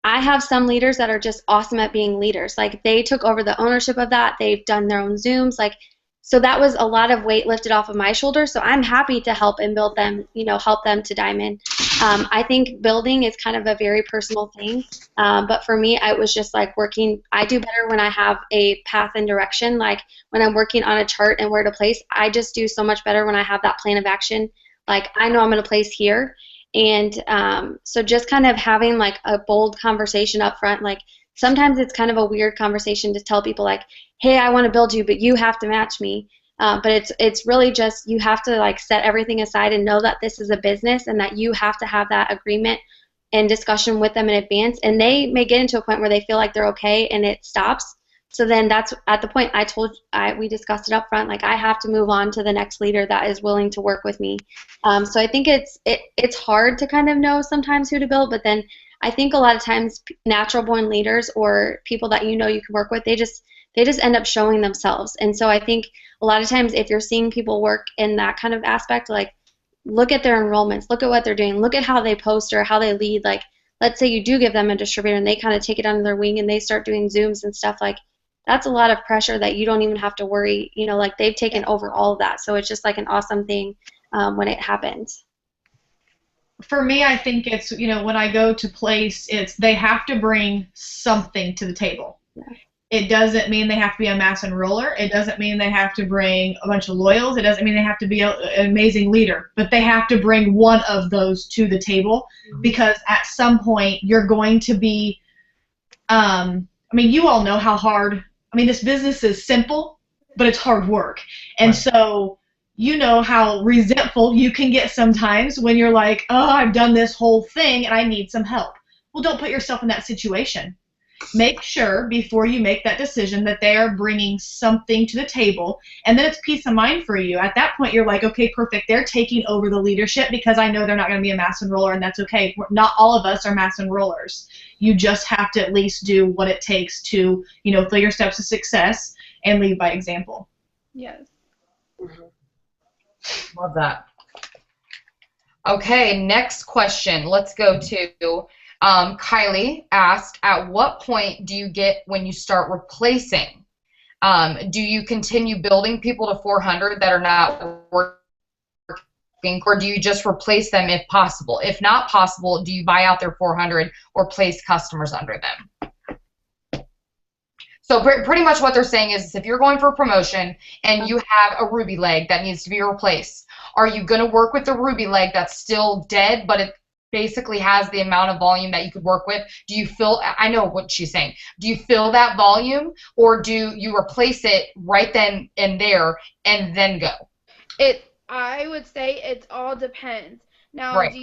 I have some leaders that are just awesome at being leaders. Like, they took over the ownership of that. They've done their own Zooms. Like, so that was a lot of weight lifted off of my shoulders. So I'm happy to help and build them, help them to diamond. I think building is kind of a very personal thing. But for me, I was just like working. I do better when I have a path and direction. Like when I'm working on a chart and where to place, I just do so much better when I have that plan of action. Like I know I'm going to place here. And so just kind of having like a bold conversation up front, like sometimes it's kind of a weird conversation to tell people like, hey, I want to build you, but you have to match me. But it's really just you have to like set everything aside and know that this is a business and that you have to have that agreement and discussion with them in advance. And they may get into a point where they feel like they're okay and it stops. So then that's at the point we discussed it up front, like I have to move on to the next leader that is willing to work with me. So I think it's hard to kind of know sometimes who to build, but then I think a lot of times natural born leaders or people that you can work with, they they just end up showing themselves. And so I think a lot of times if you're seeing people work in that kind of aspect, like look at their enrollments, look at what they're doing, look at how they post or how they lead. Like, let's say you do give them a distributor and they kind of take it under their wing and they start doing Zooms and stuff, like that's a lot of pressure that you don't even have to worry, you know, like they've taken over all of that. So it's just like an awesome thing when it happens. For me, I think it's, you know, when I go to place, it's they have to bring something to the table. Yeah. It doesn't mean they have to be a mass enroller. It doesn't mean they have to bring a bunch of loyals. It doesn't mean they have to be an amazing leader. But they have to bring one of those to the table, because at some point you're going to be, I mean, you all know how hard, I mean, this business is simple, but it's hard work. And so you know how resentful you can get sometimes when you're like, oh, I've done this whole thing and I need some help. Well, don't put yourself in that situation. Make sure before you make that decision that they are bringing something to the table, and then it's peace of mind for you. At that point, you're like, okay, perfect. They're taking over the leadership because I know they're not going to be a mass enroller, and that's okay. Not all of us are mass enrollers. You just have to at least do what it takes to, you know, fill your steps to success and lead by example. Yes. Love that. Okay, next question. Let's go to Kylie asked, at what point do you get when you start replacing? Do you continue building people to 400 that are not working, or do you just replace them if possible? If not possible, do you buy out their 400 or place customers under them? So pretty much what they're saying is if you're going for a promotion and you have a ruby leg that needs to be replaced, are you going to work with the ruby leg that's still dead, but it basically has the amount of volume that you could work with? Do you fill, I know what she's saying, do you fill that volume, or do you replace it right then and there and then go? I would say it all depends. Now, Right. do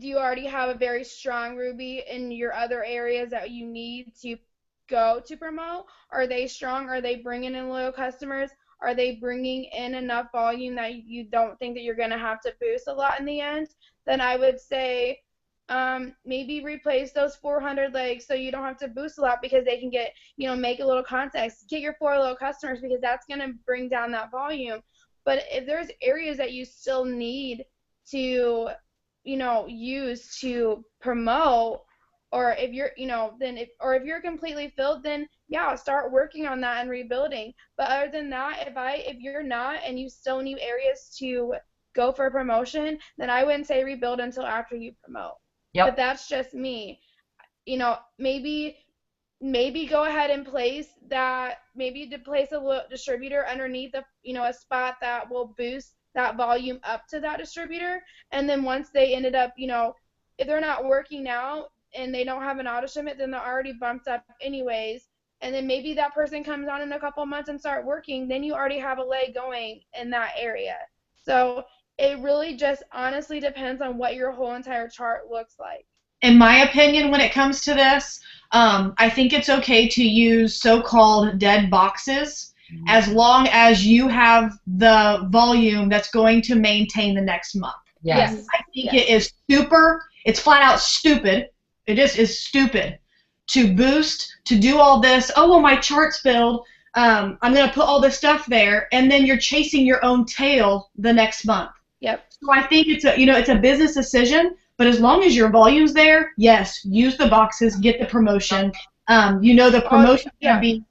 you already have a very strong ruby in your other areas that you need to go to promote? Are they strong? Are they bringing in loyal customers? Are they bringing in enough volume that you don't think that you're going to have to boost a lot in the end? Then I would say maybe replace those 400 legs so you don't have to boost a lot, because they can get, you know, make a little context. Get your 4 loyal customers, because that's going to bring down that volume. But if there's areas that you still need to, you know, use to promote, or if you're, you know, then if you're completely filled, then yeah, start working on that and rebuilding. But other than that, if you're not and you still need areas to go for a promotion, then I wouldn't say rebuild until after you promote. Yep. But that's just me. You know, maybe go ahead and place that, maybe to place a distributor underneath a, you know, a spot that will boost that volume up to that distributor. And then once they ended up, you know, if they're not working now and they don't have an auto shipment, then they're already bumped up anyways. And then maybe that person comes on in a couple months and start working, then you already have a leg going in that area. So it really just honestly depends on what your whole entire chart looks like. In my opinion, when it comes to this, I think it's okay to use so-called dead boxes as long as you have the volume that's going to maintain the next month. Yes. I think it is it's flat out stupid. It is stupid to boost, to do all this. Oh, well, my chart's filled. I'm going to put all this stuff there, and then you're chasing your own tail the next month. Yep. So I think it's a business decision, but as long as your volume's there, yes, use the boxes, get the promotion. You know the promotion's going to be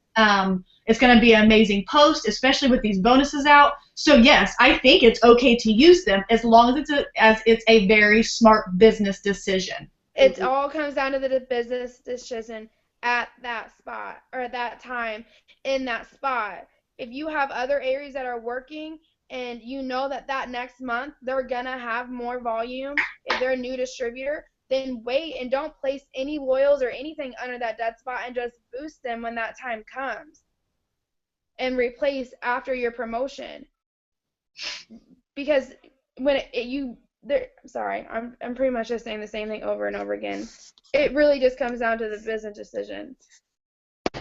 it's going to be an amazing post, especially with these bonuses out. So yes, I think it's okay to use them as long as it's a very smart business decision. It all comes down to the business decision at that spot, or at that time in that spot. If you have other areas that are working and you know that next month they're going to have more volume, if they're a new distributor, then wait and don't place any loyals or anything under that dead spot, and just boost them when that time comes and replace after your promotion. Because when I'm pretty much just saying the same thing over and over again. It really just comes down to the business decision.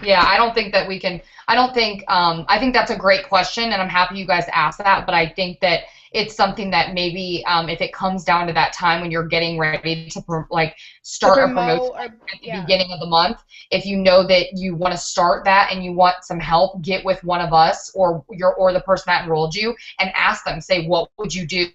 Yeah, I don't think that we can, I think that's a great question, and I'm happy you guys asked that, but I think that it's something that maybe if it comes down to that time when you're getting ready to start a promote promotion or at the beginning of the month. If you know that you want to start that and you want some help, get with one of us or the person that enrolled you and ask them, say, what would you do?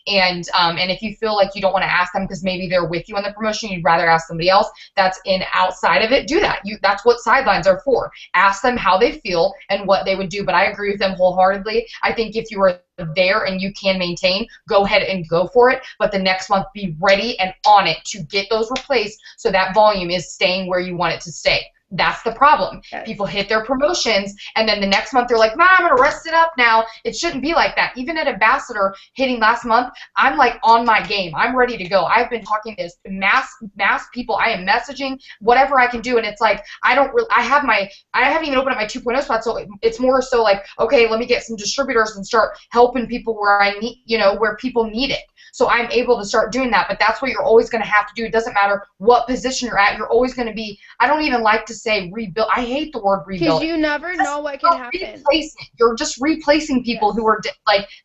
And if you feel like you don't want to ask them because maybe they're with you on the promotion, you'd rather ask somebody else that's outside of it, do that. That's what sidelines are for. Ask them how they feel and what they would do. But I agree with them wholeheartedly. I think if you are there and you can maintain, go ahead and go for it. But the next month, be ready and on it to get those replaced so that volume is staying where you want it to stay. That's the problem. Yes. People hit their promotions, and then the next month they're like, "Man, I'm gonna rest it up now." It shouldn't be like that. Even at Ambassador hitting last month, I'm like on my game. I'm ready to go. I've been talking to mass people. I am messaging whatever I can do, and it's like I haven't even opened up my 2.0 spot, so it's more so like, okay, let me get some distributors and start helping people where I need, where people need it. So I'm able to start doing that, but that's what you're always going to have to do. It doesn't matter what position you're at. You're always going to be, I don't even like to say rebuild. I hate the word rebuild. Because you never know what can happen. Replacing. You're just replacing people who are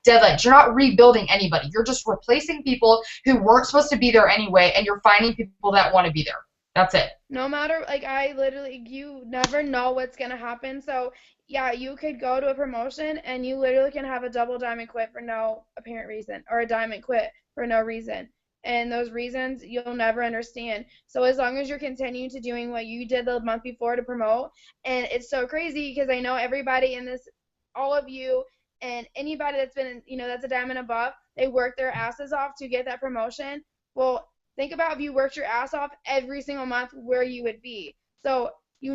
dead ends. You're not rebuilding anybody. You're just replacing people who weren't supposed to be there anyway, and you're finding people that want to be there. That's it. No matter, you never know what's going to happen. So, yeah, you could go to a promotion and you literally can have a double diamond quit for no apparent reason, or a diamond quit for no reason. And those reasons you'll never understand. So as long as you're continuing to doing what you did the month before to promote, and it's so crazy because I know everybody in this, all of you and anybody that's been, that's a diamond above, they work their asses off to get that promotion. Well, think about if you worked your ass off every single month, where you would be. So you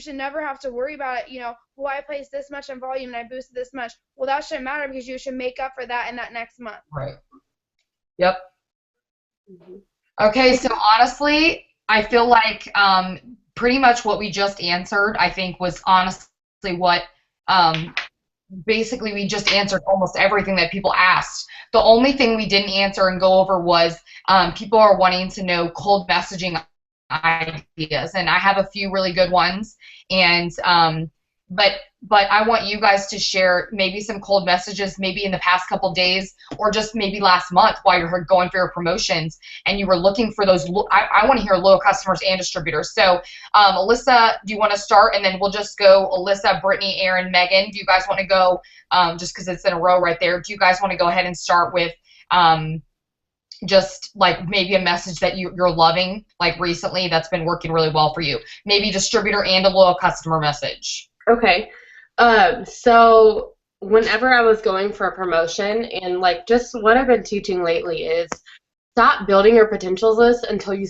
should never have to worry about it, well, I placed this much in volume and I boosted this much. Well, that shouldn't matter because you should make up for that in that next month. Right. Yep. Okay, so honestly, I feel like pretty much what we just answered, I think, was honestly what basically we just answered almost everything that people asked. The only thing we didn't answer and go over was people are wanting to know cold messaging ideas, and I have a few really good ones, and but I want you guys to share maybe some cold messages maybe in the past couple days or just maybe last month while you're going for your promotions and you were looking for those. I want to hear loyal customers and distributors. So Alyssa, do you want to start? And then we'll just go Alyssa, Brittany, Aaron, Megan. Do you guys want to go just because it's in a row right there? Do you guys want to go ahead and start with just like maybe a message that you're loving like recently that's been working really well for you? Maybe distributor and a loyal customer message. Okay. So whenever I was going for a promotion, and like just what I've been teaching lately is stop building your potentials list until you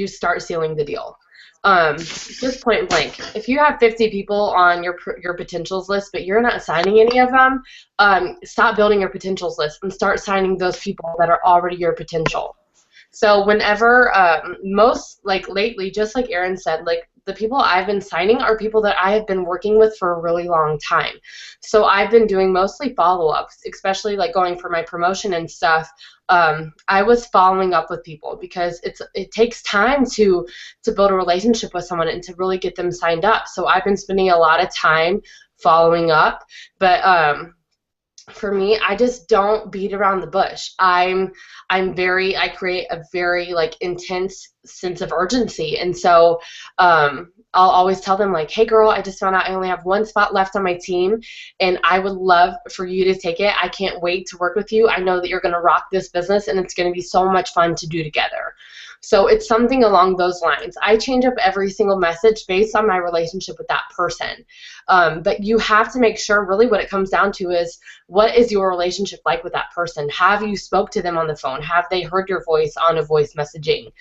start sealing the deal. Just point blank. If you have 50 people on your potentials list, but you're not signing any of them, stop building your potentials list and start signing those people that are already your potential. So whenever, lately, just like Aaron said, like the people I've been signing are people that I have been working with for a really long time. So I've been doing mostly follow-ups, especially like going for my promotion and stuff. I was following up with people because it takes time to build a relationship with someone and to really get them signed up. So I've been spending a lot of time following up, but for me, I just don't beat around the bush. I create a very like intense sense of urgency, and so I'll always tell them like, hey girl, I just found out I only have one spot left on my team, and I would love for you to take it. I can't wait to work with you. I know that you're gonna rock this business, and it's gonna be so much fun to do together. So it's something along those lines. I change up every single message based on my relationship with that person. But you have to make sure, really what it comes down to is, what is your relationship like with that person? Have you spoke to them on the phone? Have they heard your voice on a voice messaging?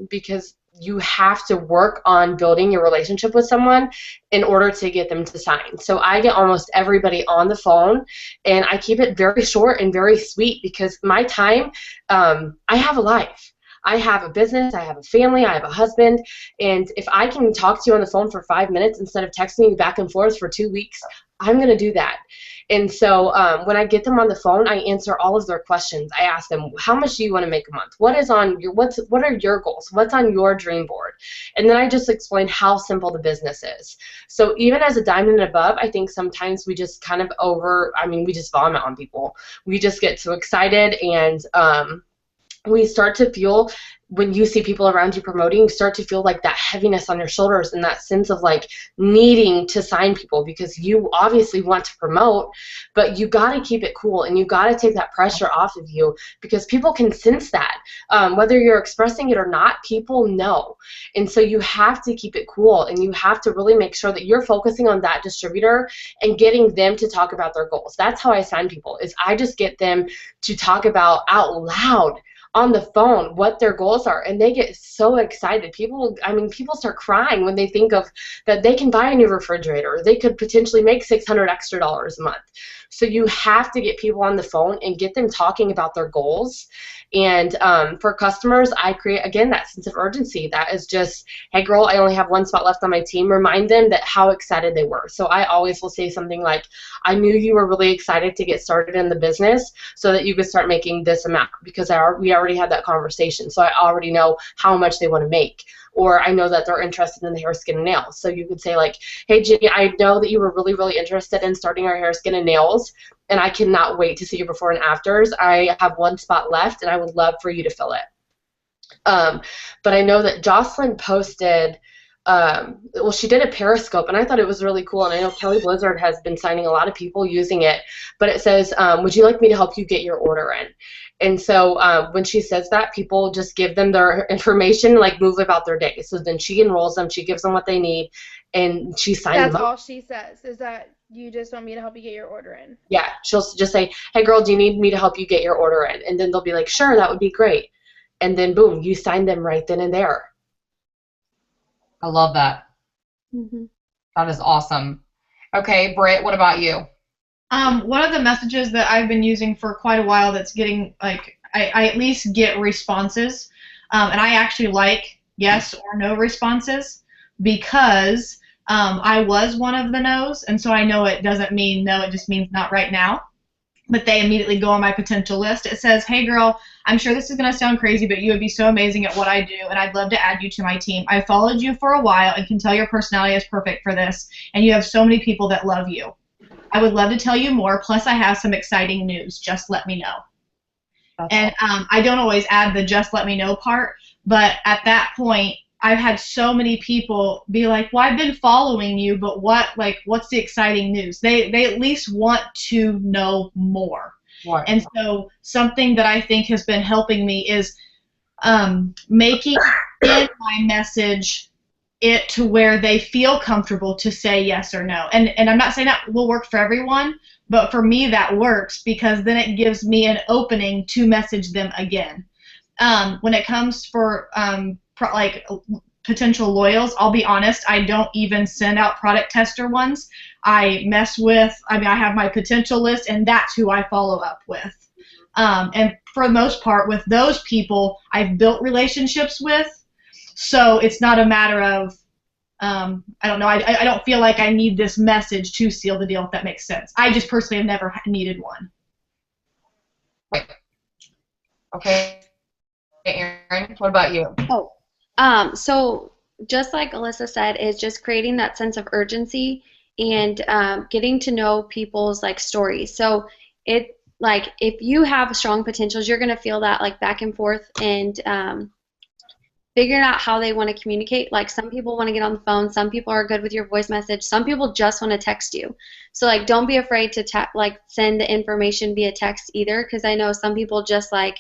Because you have to work on building your relationship with someone in order to get them to sign. So I get almost everybody on the phone, and I keep it very short and very sweet because my time, I have a life. I have a business, I have a family, I have a husband, and if I can talk to you on the phone for 5 minutes instead of texting you back and forth for 2 weeks, I'm going to do that. And so when I get them on the phone, I answer all of their questions. I ask them, how much do you want to make a month? What are your goals? What's on your dream board? And then I just explain how simple the business is. So even as a diamond and above, I think sometimes we just kind of we just vomit on people. We just get so excited, and we start to feel, when you see people around you promoting, you start to feel like that heaviness on your shoulders and that sense of like needing to sign people, because you obviously want to promote, but you got to keep it cool and you got to take that pressure off of you, because people can sense that. Whether you're expressing it or not, people know. And so you have to keep it cool, and you have to really make sure that you're focusing on that distributor and getting them to talk about their goals. That's how I sign people, is I just get them to talk about out loud on the phone what their goals are, and they get so excited. People start crying when they think of that they can buy a new refrigerator, or they could potentially make $600 extra a month. So you have to get people on the phone and get them talking about their goals. And for customers, I create, again, that sense of urgency. That is just, hey girl, I only have one spot left on my team. Remind them that how excited they were. So I always will say something like, I knew you were really excited to get started in the business so that you could start making this amount, because we already had that conversation. So I already know how much they want to make. Or I know that they're interested in the hair, skin, and nails. So you could say like, hey Jenny, I know that you were really, really interested in starting our hair, skin, and nails, and I cannot wait to see your before and afters. I have one spot left, and I would love for you to fill it. But I know that Jocelyn posted, well, she did a Periscope, and I thought it was really cool, and I know Kelly Blizzard has been signing a lot of people using it, but it says, would you like me to help you get your order in? And so when she says that, people just give them their information, like move about their day. So then she enrolls them, she gives them what they need, and she signs them up. That's all she says, is that you just want me to help you get your order in. Yeah, she'll just say, hey girl, do you need me to help you get your order in? And then they'll be like, sure, that would be great. And then boom, you sign them right then and there. I love that. Mm-hmm. That is awesome. Okay, Britt, what about you? One of the messages that I've been using for quite a while that's getting, like, I at least get responses, and I actually like yes or no responses, because I was one of the no's, and so I know it doesn't mean no, it just means not right now. But they immediately go on my potential list. It says, hey girl, I'm sure this is going to sound crazy, but you would be so amazing at what I do, and I'd love to add you to my team. I followed you for a while and can tell your personality is perfect for this, and you have so many people that love you. I would love to tell you more, plus I have some exciting news. Just let me know. And I don't always add the just let me know part, but at that point, I've had so many people be like, well, I've been following you, but what's the exciting news? They at least want to know more. Right. And so something that I think has been helping me is making in my message it to where they feel comfortable to say yes or no. And I'm not saying that will work for everyone, but for me that works, because then it gives me an opening to message them again. When it comes for potential loyals, I'll be honest, I don't even send out product tester ones. I have my potential list, and that's who I follow up with. And for the most part, with those people, I've built relationships with, so it's not a matter of, I don't know, I don't feel like I need this message to seal the deal, if that makes sense. I just personally have never needed one. Okay, Erin, what about you? So just like Alyssa said, is just creating that sense of urgency and getting to know people's like stories. So it, like, if you have strong potentials, you're gonna feel that like back and forth, and figuring out how they want to communicate. Like, some people want to get on the phone, some people are good with your voice message, some people just want to text you. So like, don't be afraid to send the information via text either, because I know some people just like,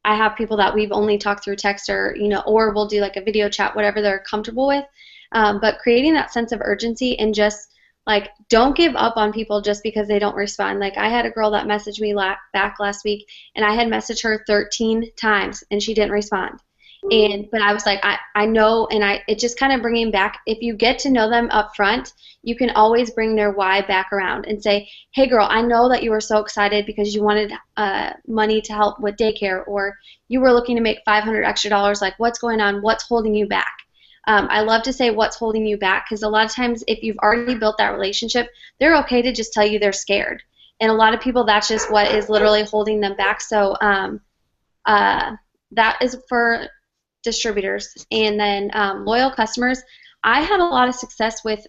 I have people that we've only talked through text, or or we'll do like a video chat, whatever they're comfortable with. But creating that sense of urgency, and just like, don't give up on people just because they don't respond. Like, I had a girl that messaged me back last week, and I had messaged her 13 times and she didn't respond. But I was like, I know, and it just kind of bringing back, if you get to know them up front, you can always bring their why back around and say, hey girl, I know that you were so excited because you wanted money to help with daycare, or you were looking to make $500 extra, like, what's going on, what's holding you back? I love to say what's holding you back, because a lot of times if you've already built that relationship, they're okay to just tell you they're scared. And a lot of people, that's just what is literally holding them back. So that is for distributors. And then loyal customers, I had a lot of success with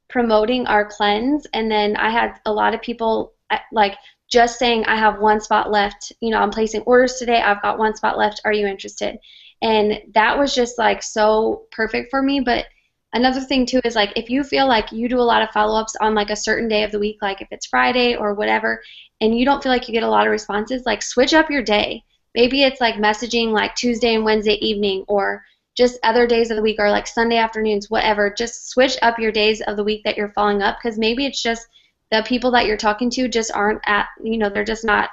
promoting our cleanse, and then I had a lot of people like just saying I have one spot left, I'm placing orders today, I've got one spot left, are you interested? And that was just like so perfect for me. But another thing too is like if you feel like you do a lot of follow-ups on like a certain day of the week, like if it's Friday or whatever, and you don't feel like you get a lot of responses, like switch up your day. Maybe it's like messaging like Tuesday and Wednesday evening, or just other days of the week, or like Sunday afternoons, whatever. Just switch up your days of the week that you're following up, because maybe it's just the people that you're talking to just aren't they're just not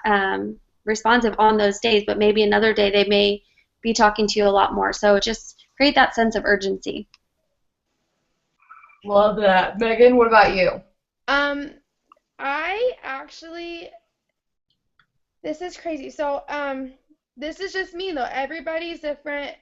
responsive on those days, but maybe another day they may be talking to you a lot more. So just create that sense of urgency. Love that. Megan, what about you? I actually, this is crazy. So, this is just me though. Everybody's different.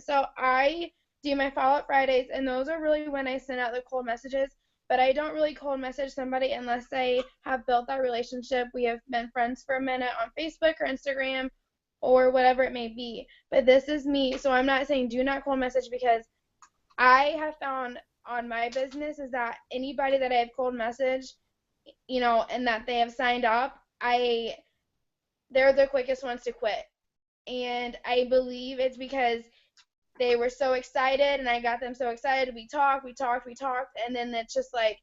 So I do my follow-up Fridays, and those are really when I send out the cold messages. But I don't really cold message somebody unless I have built that relationship. We have been friends for a minute on Facebook or Instagram or whatever it may be. But this is me. So I'm not saying do not cold message, because I have found on my business is that anybody that I have cold message, and that they have signed up, they're the quickest ones to quit. And I believe it's because they were so excited, and I got them so excited. We talked, and then it's just like,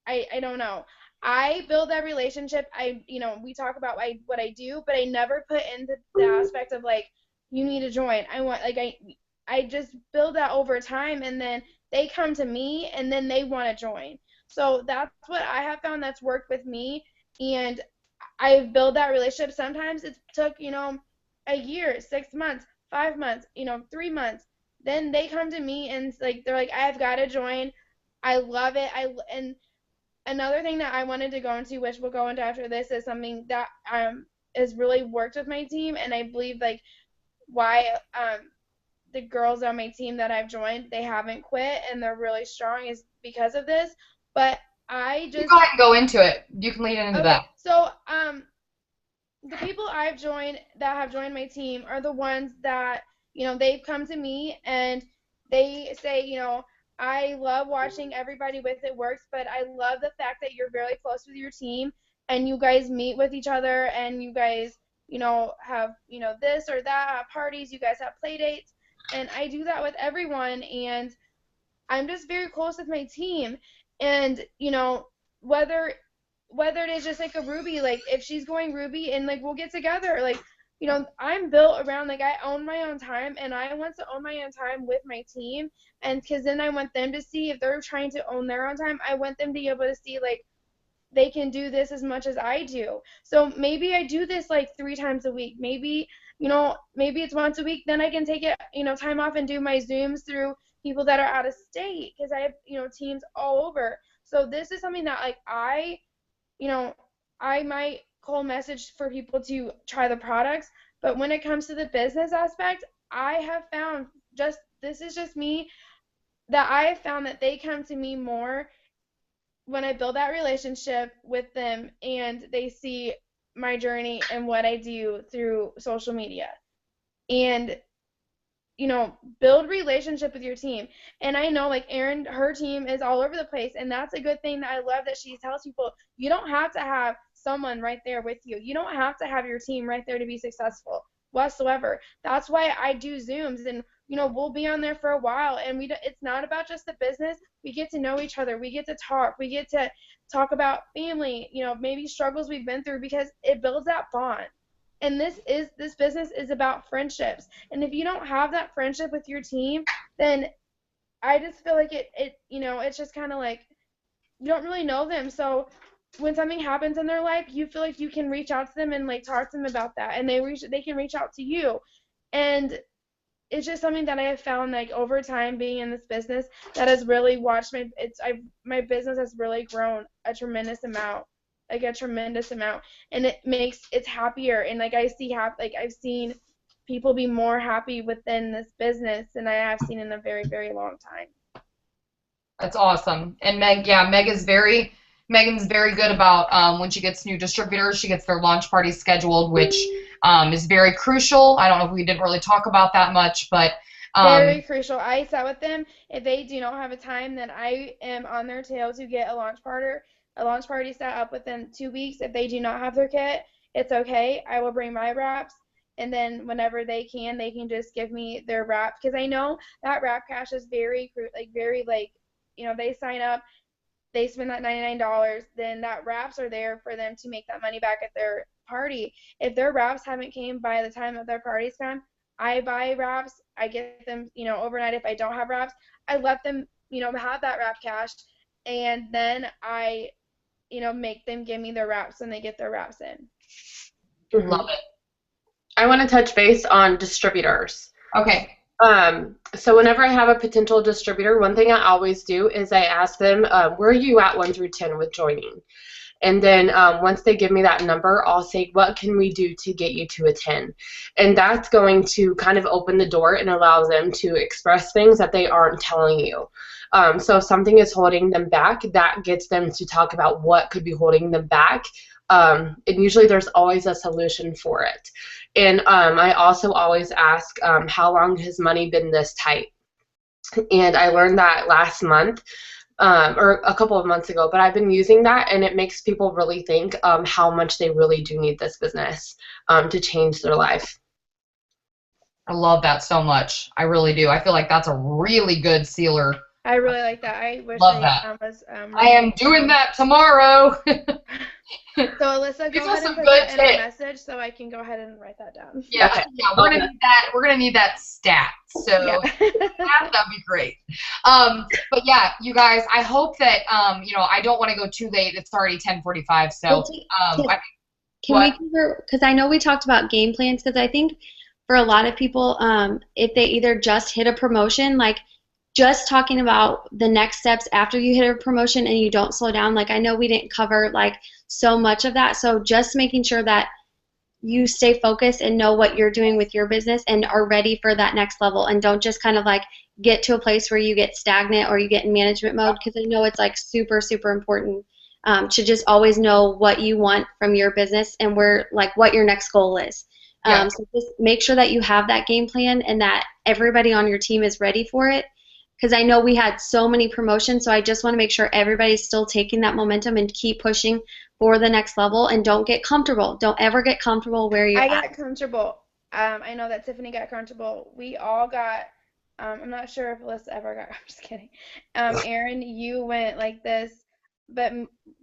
I don't know. I build that relationship. We talk about what I do, but I never put into the aspect of like, you need to join. I just build that over time, and then they come to me, and then they want to join. So that's what I have found that's worked with me, and I've built that relationship. Sometimes it took, a year, 6 months, 5 months, 3 months. Then they come to me and they're like, I've got to join. I love it. And another thing that I wanted to go into, which we'll go into after this, is something that has really worked with my team, and I believe like why the girls on my team that I've joined, they haven't quit and they're really strong, is because of this. But I just go ahead and go into it. You can lead into that. So the people I've joined that have joined my team are the ones that, they've come to me and they say, I love watching Everybody With It Works, but I love the fact that you're very close with your team and you guys meet with each other and you guys, have, this or that, have parties, you guys have play dates. And I do that with everyone, and I'm just very close with my team. And, whether it is just like a Ruby, like if she's going Ruby and like we'll get together, like, I'm built around, like I own my own time, and I want to own my own time with my team, and because then I want them to see, if they're trying to own their own time, I want them to be able to see like they can do this as much as I do. So maybe I do this like 3 times a week, maybe maybe it's once a week, then I can take it, time off and do my Zooms through people that are out of state, because I have, teams all over. So this is something that like I might cold message for people to try the products, but when it comes to the business aspect, I have found, this is just me, that I have found that they come to me more when I build that relationship with them and they see my journey and what I do through social media. And build relationship with your team. And I know like Erin, her team is all over the place, and that's a good thing that I love that she tells people. You don't have to have someone right there with you. You don't have to have your team right there to be successful whatsoever. That's why I do Zooms, and we'll be on there for a while, and it's not about just the business. We get to know each other. We get to talk. We get to talk about family, maybe struggles we've been through, because it builds that bond. And this business is about friendships. And if you don't have that friendship with your team, then I just feel like it's just kind of like you don't really know them. So when something happens in their life, you feel like you can reach out to them and like talk to them about that, and they can reach out to you. And it's just something that I have found like over time being in this business that has really watched my business has really grown a tremendous amount. And it's happier, and like I've seen people be more happy within this business than I have seen in a very, very long time. That's awesome. And Megan's very good about when she gets new distributors, she gets their launch parties scheduled, which is very crucial. I don't know if we didn't really talk about that much, but very crucial. I sat with them. If they do not have a time, then I am on their tail to get a launch a launch party set up within 2 weeks. If they do not have their kit, it's okay. I will bring my wraps, and then whenever they can just give me their wrap, because I know that wrap cash is very they sign up, they spend that $99, then that wraps are there for them to make that money back at their party. If their wraps haven't came by the time that their party's gone, I buy wraps, I get them, overnight. If I don't have wraps, I let them, have that wrap cash, and then I, make them give me their wraps when they get their wraps in. Love it. I want to touch base on distributors. Okay. So whenever I have a potential distributor, one thing I always do is I ask them, where are you at 1 through 10 with joining? And then once they give me that number, I'll say, what can we do to get you to a 10? And that's going to kind of open the door and allow them to express things that they aren't telling you. So if something is holding them back, that gets them to talk about what could be holding them back. And usually there's always a solution for it. And I also always ask, how long has money been this tight? And I learned that last month, or a couple of months ago, but I've been using that, and it makes people really think how much they really do need this business to change their life. I love that so much. I really do. I feel like that's a really good sealer. I really like that. I wish Love I that. was. I am doing that tomorrow. So Alyssa, These go are ahead some and put good that in a tips. message so I can go ahead and write that down. Yeah, Okay. yeah, we're gonna need that. We're gonna need that stat. So Yeah. that'd be great. But yeah, you guys, I hope that I don't want to go too late. It's already 10:45. So Can we cover, because I know we talked about game plans, because I think for a lot of people, if they either just hit a promotion, like just talking about the next steps after you hit a promotion and you don't slow down, like I know we didn't cover like so much of that, so just making sure that you stay focused and know what you're doing with your business and are ready for that next level, and don't just kind of like get to a place where you get stagnant or you get in management mode, because I know it's like super, super important to just always know what you want from your business and what your next goal is. So just make sure that you have that game plan and that everybody on your team is ready for it, because I know we had so many promotions, so I just want to make sure everybody's still taking that momentum and keep pushing for the next level, and don't get comfortable. Don't ever get comfortable where you're I at. got comfortable. I know that Tiffany got comfortable. We all got, I'm not sure if Alyssa ever got, I'm just kidding. Erin, you went like this, but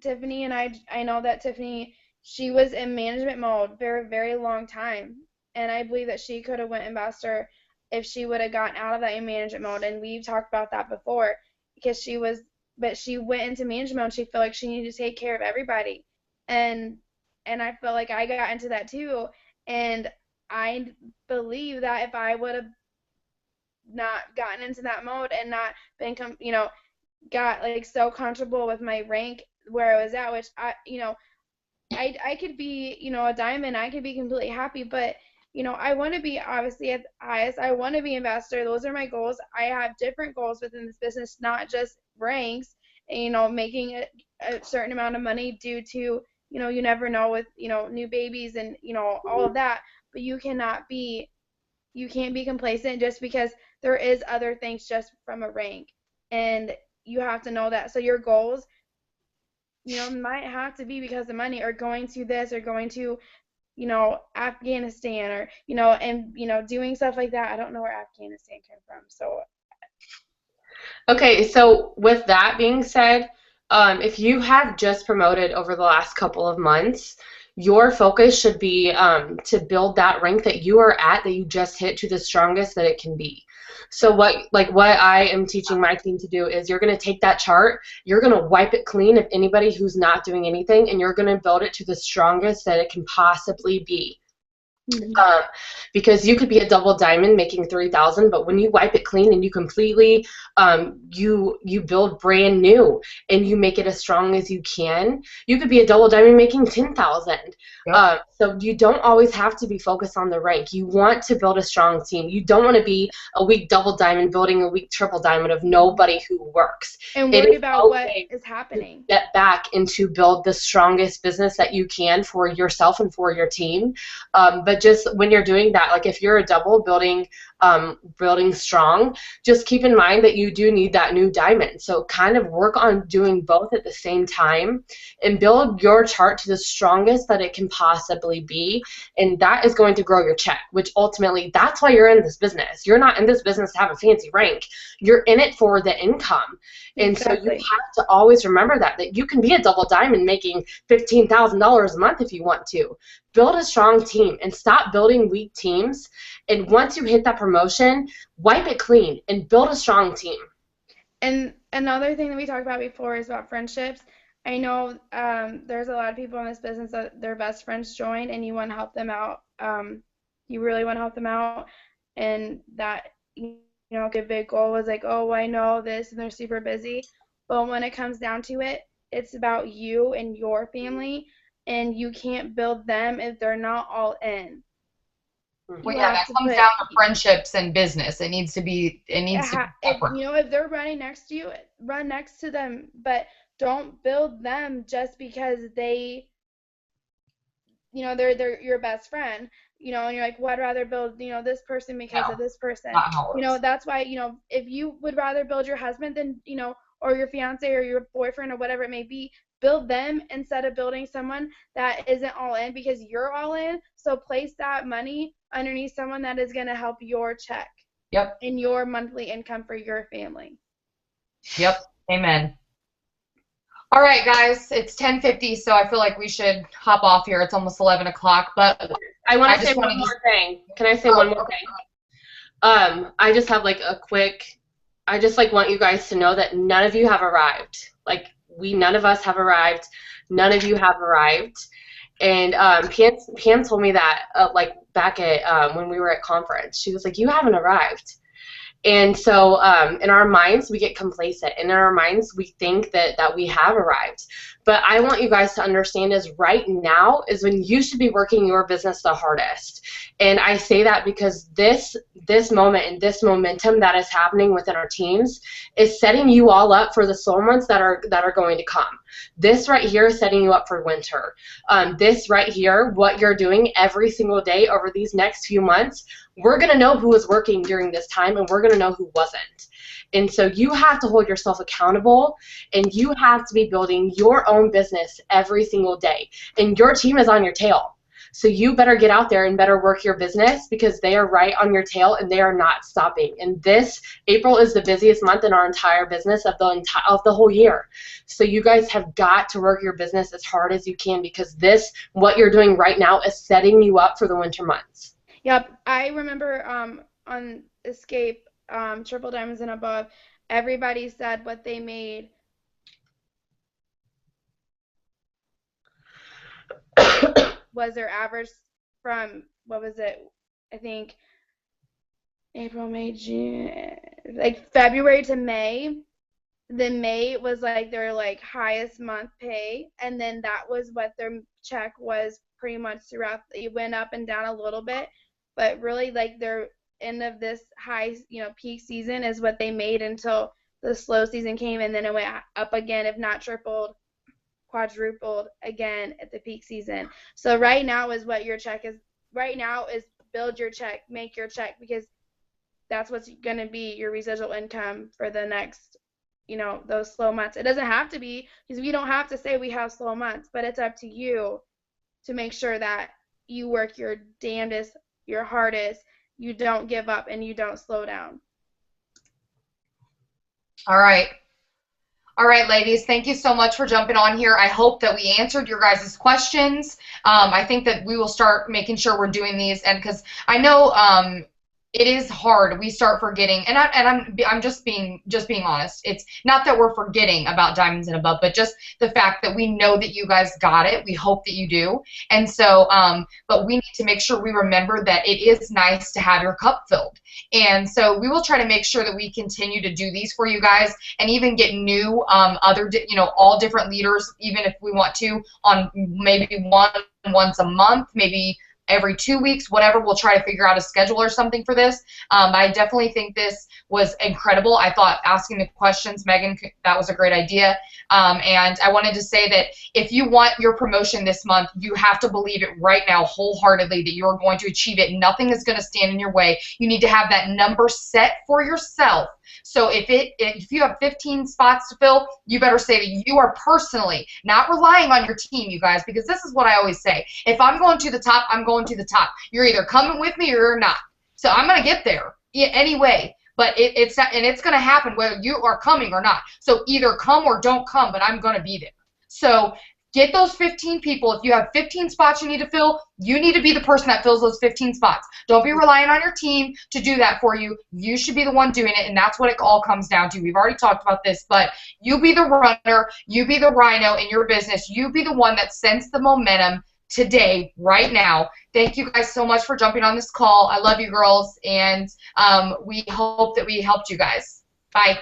Tiffany and I know that Tiffany, she was in management mode for a very long time, and I believe that she could have went ambassador if she would have gotten out of that management mode, and we've talked about that before, because she went into management mode. She felt like she needed to take care of everybody, and I felt like I got into that too, and I believe that if I would have not gotten into that mode and not been got like so comfortable with my rank where I was at, which I could be, a diamond, I could be completely happy, but I want to be obviously at the highest. I want to be ambassador. Those are my goals. I have different goals within this business, not just ranks, and, making a certain amount of money due to, you never know with, new babies and, all of that. But you can't be complacent just because there is other things just from a rank. And you have to know that. So your goals, might have to be because of money, or going to this, or going to Afghanistan, or and doing stuff like that. I don't know where Afghanistan came from. So Okay, so with that being said, if you have just promoted over the last couple of months, your focus should be to build that rank that you are at, that you just hit, to the strongest that it can be. So what I am teaching my team to do is, you're going to take that chart, you're going to wipe it clean of anybody who's not doing anything, and you're going to build it to the strongest that it can possibly be. Because you could be a double diamond making $3,000, but when you wipe it clean and you completely you build brand new and you make it as strong as you can, you could be a double diamond making $10,000. Yep. So you don't always have to be focused on the rank. You want to build a strong team. You don't want to be a weak double diamond building a weak triple diamond of nobody who works. And worried about what is happening. Step back and to build the strongest business that you can for yourself and for your team. But just when you're doing that, like if you're a double building building strong, just keep in mind that you do need that new diamond. So kind of work on doing both at the same time and build your chart to the strongest that it can possibly be. And that is going to grow your check, which ultimately, that's why you're in this business. You're not in this business to have a fancy rank. You're in it for the income. And Exactly. so you have to always remember that you can be a double diamond making $15,000 a month if you want to. Build a strong team and stop building weak teams. And once you hit that promotion, wipe it clean and build a strong team. And another thing that we talked about before is about friendships. I know there's a lot of people in this business that their best friends join, and you want to help them out. You really want to help them out, and that, you know, a big goal was like, oh, I know this, and they're super busy. But when it comes down to it, it's about you and your family, and you can't build them if they're not all in. Well, You yeah, have that to comes put- down to friendships and business. It needs to be if, separate. you know, if they're running next to you, run next to them, but don't build them just because they, you know, they're your best friend, you know, and you're like, well, I'd rather build, you know, this person because No, of this person. Not how it You know, works. that's why, you know, if you would rather build your husband than, you know, or your fiance or your boyfriend or whatever it may be, build them instead of building someone that isn't all in because you're all in. So place that money underneath someone that is going to help your check Yep. and your monthly income for your family. Yep. Amen. All right, guys, it's 10:50, so I feel like we should hop off here. It's almost 11 o'clock, but I want I to say just one wanted to- more thing. Can I say one more thing? I just have like a quick, I just like want you guys to know that none of you have arrived. Like none of us have arrived. None of you have arrived. And Pam told me that like back at when we were at conference, she was like, you haven't arrived. And so in our minds, we get complacent. And in our minds, we think that we have arrived. But I want you guys to understand is right now is when you should be working your business the hardest. And I say that because this moment and this momentum that is happening within our teams is setting you all up for the slow months that are going to come. This right here is setting you up for winter. This right here, what you're doing every single day over these next few months, we're going to know who was working during this time and we're going to know who wasn't. And so you have to hold yourself accountable and you have to be building your own business every single day. And your team is on your tail. So you better get out there and better work your business because they are right on your tail and they are not stopping. And this April is the busiest month in our entire business of the whole year. So you guys have got to work your business as hard as you can because what you're doing right now is setting you up for the winter months. Yep, I remember on Escape, Triple Diamonds and Above, everybody said what they made. Was their average from, what was it, I think April, May, June, like February to May. Then May was like their like highest month pay, and then that was what their check was pretty much throughout. It went up and down a little bit, but really like their end of this high, you know, peak season is what they made until the slow season came, and then it went up again, if not tripled, quadrupled again at the peak season. So right now is what your check is. Right now is build your check, make your check, because that's what's going to be your residual income for the next, you know, those slow months. It doesn't have to be, because we don't have to say we have slow months, but it's up to you to make sure that you work your damnedest, your hardest, you don't give up, and you don't slow down. All right. All right, ladies, thank you so much for jumping on here. I hope that we answered your guys' questions. I think that we will start making sure we're doing these, and because I know it is hard. We start forgetting, and I'm just being honest. It's not that we're forgetting about Diamonds and Above, but just the fact that we know that you guys got it. We hope that you do, and so but we need to make sure we remember that it is nice to have your cup filled, and so we will try to make sure that we continue to do these for you guys, and even get new all different leaders, even if we want to, on maybe once a month, maybe every 2 weeks, whatever. We'll try to figure out a schedule or something for this. I definitely think this was incredible. I thought asking the questions, Megan, that was a great idea. And I wanted to say that if you want your promotion this month, you have to believe it right now wholeheartedly that you're going to achieve it. Nothing is going to stand in your way. You need to have that number set for yourself. So if you have 15 spots to fill, you better say that you are personally not relying on your team, you guys, because this is what I always say. If I'm going to the top, I'm going to the top. You're either coming with me or you're not. So I'm going to get there anyway. But it's going to happen whether you are coming or not. So either come or don't come, but I'm going to be there. So get those 15 people. If you have 15 spots you need to fill, you need to be the person that fills those 15 spots. Don't be relying on your team to do that for you. You should be the one doing it, and that's what it all comes down to. We've already talked about this, but you be the runner. You be the rhino in your business. You be the one that sends the momentum today, right now. Thank you guys so much for jumping on this call. I love you girls, and we hope that we helped you guys. Bye.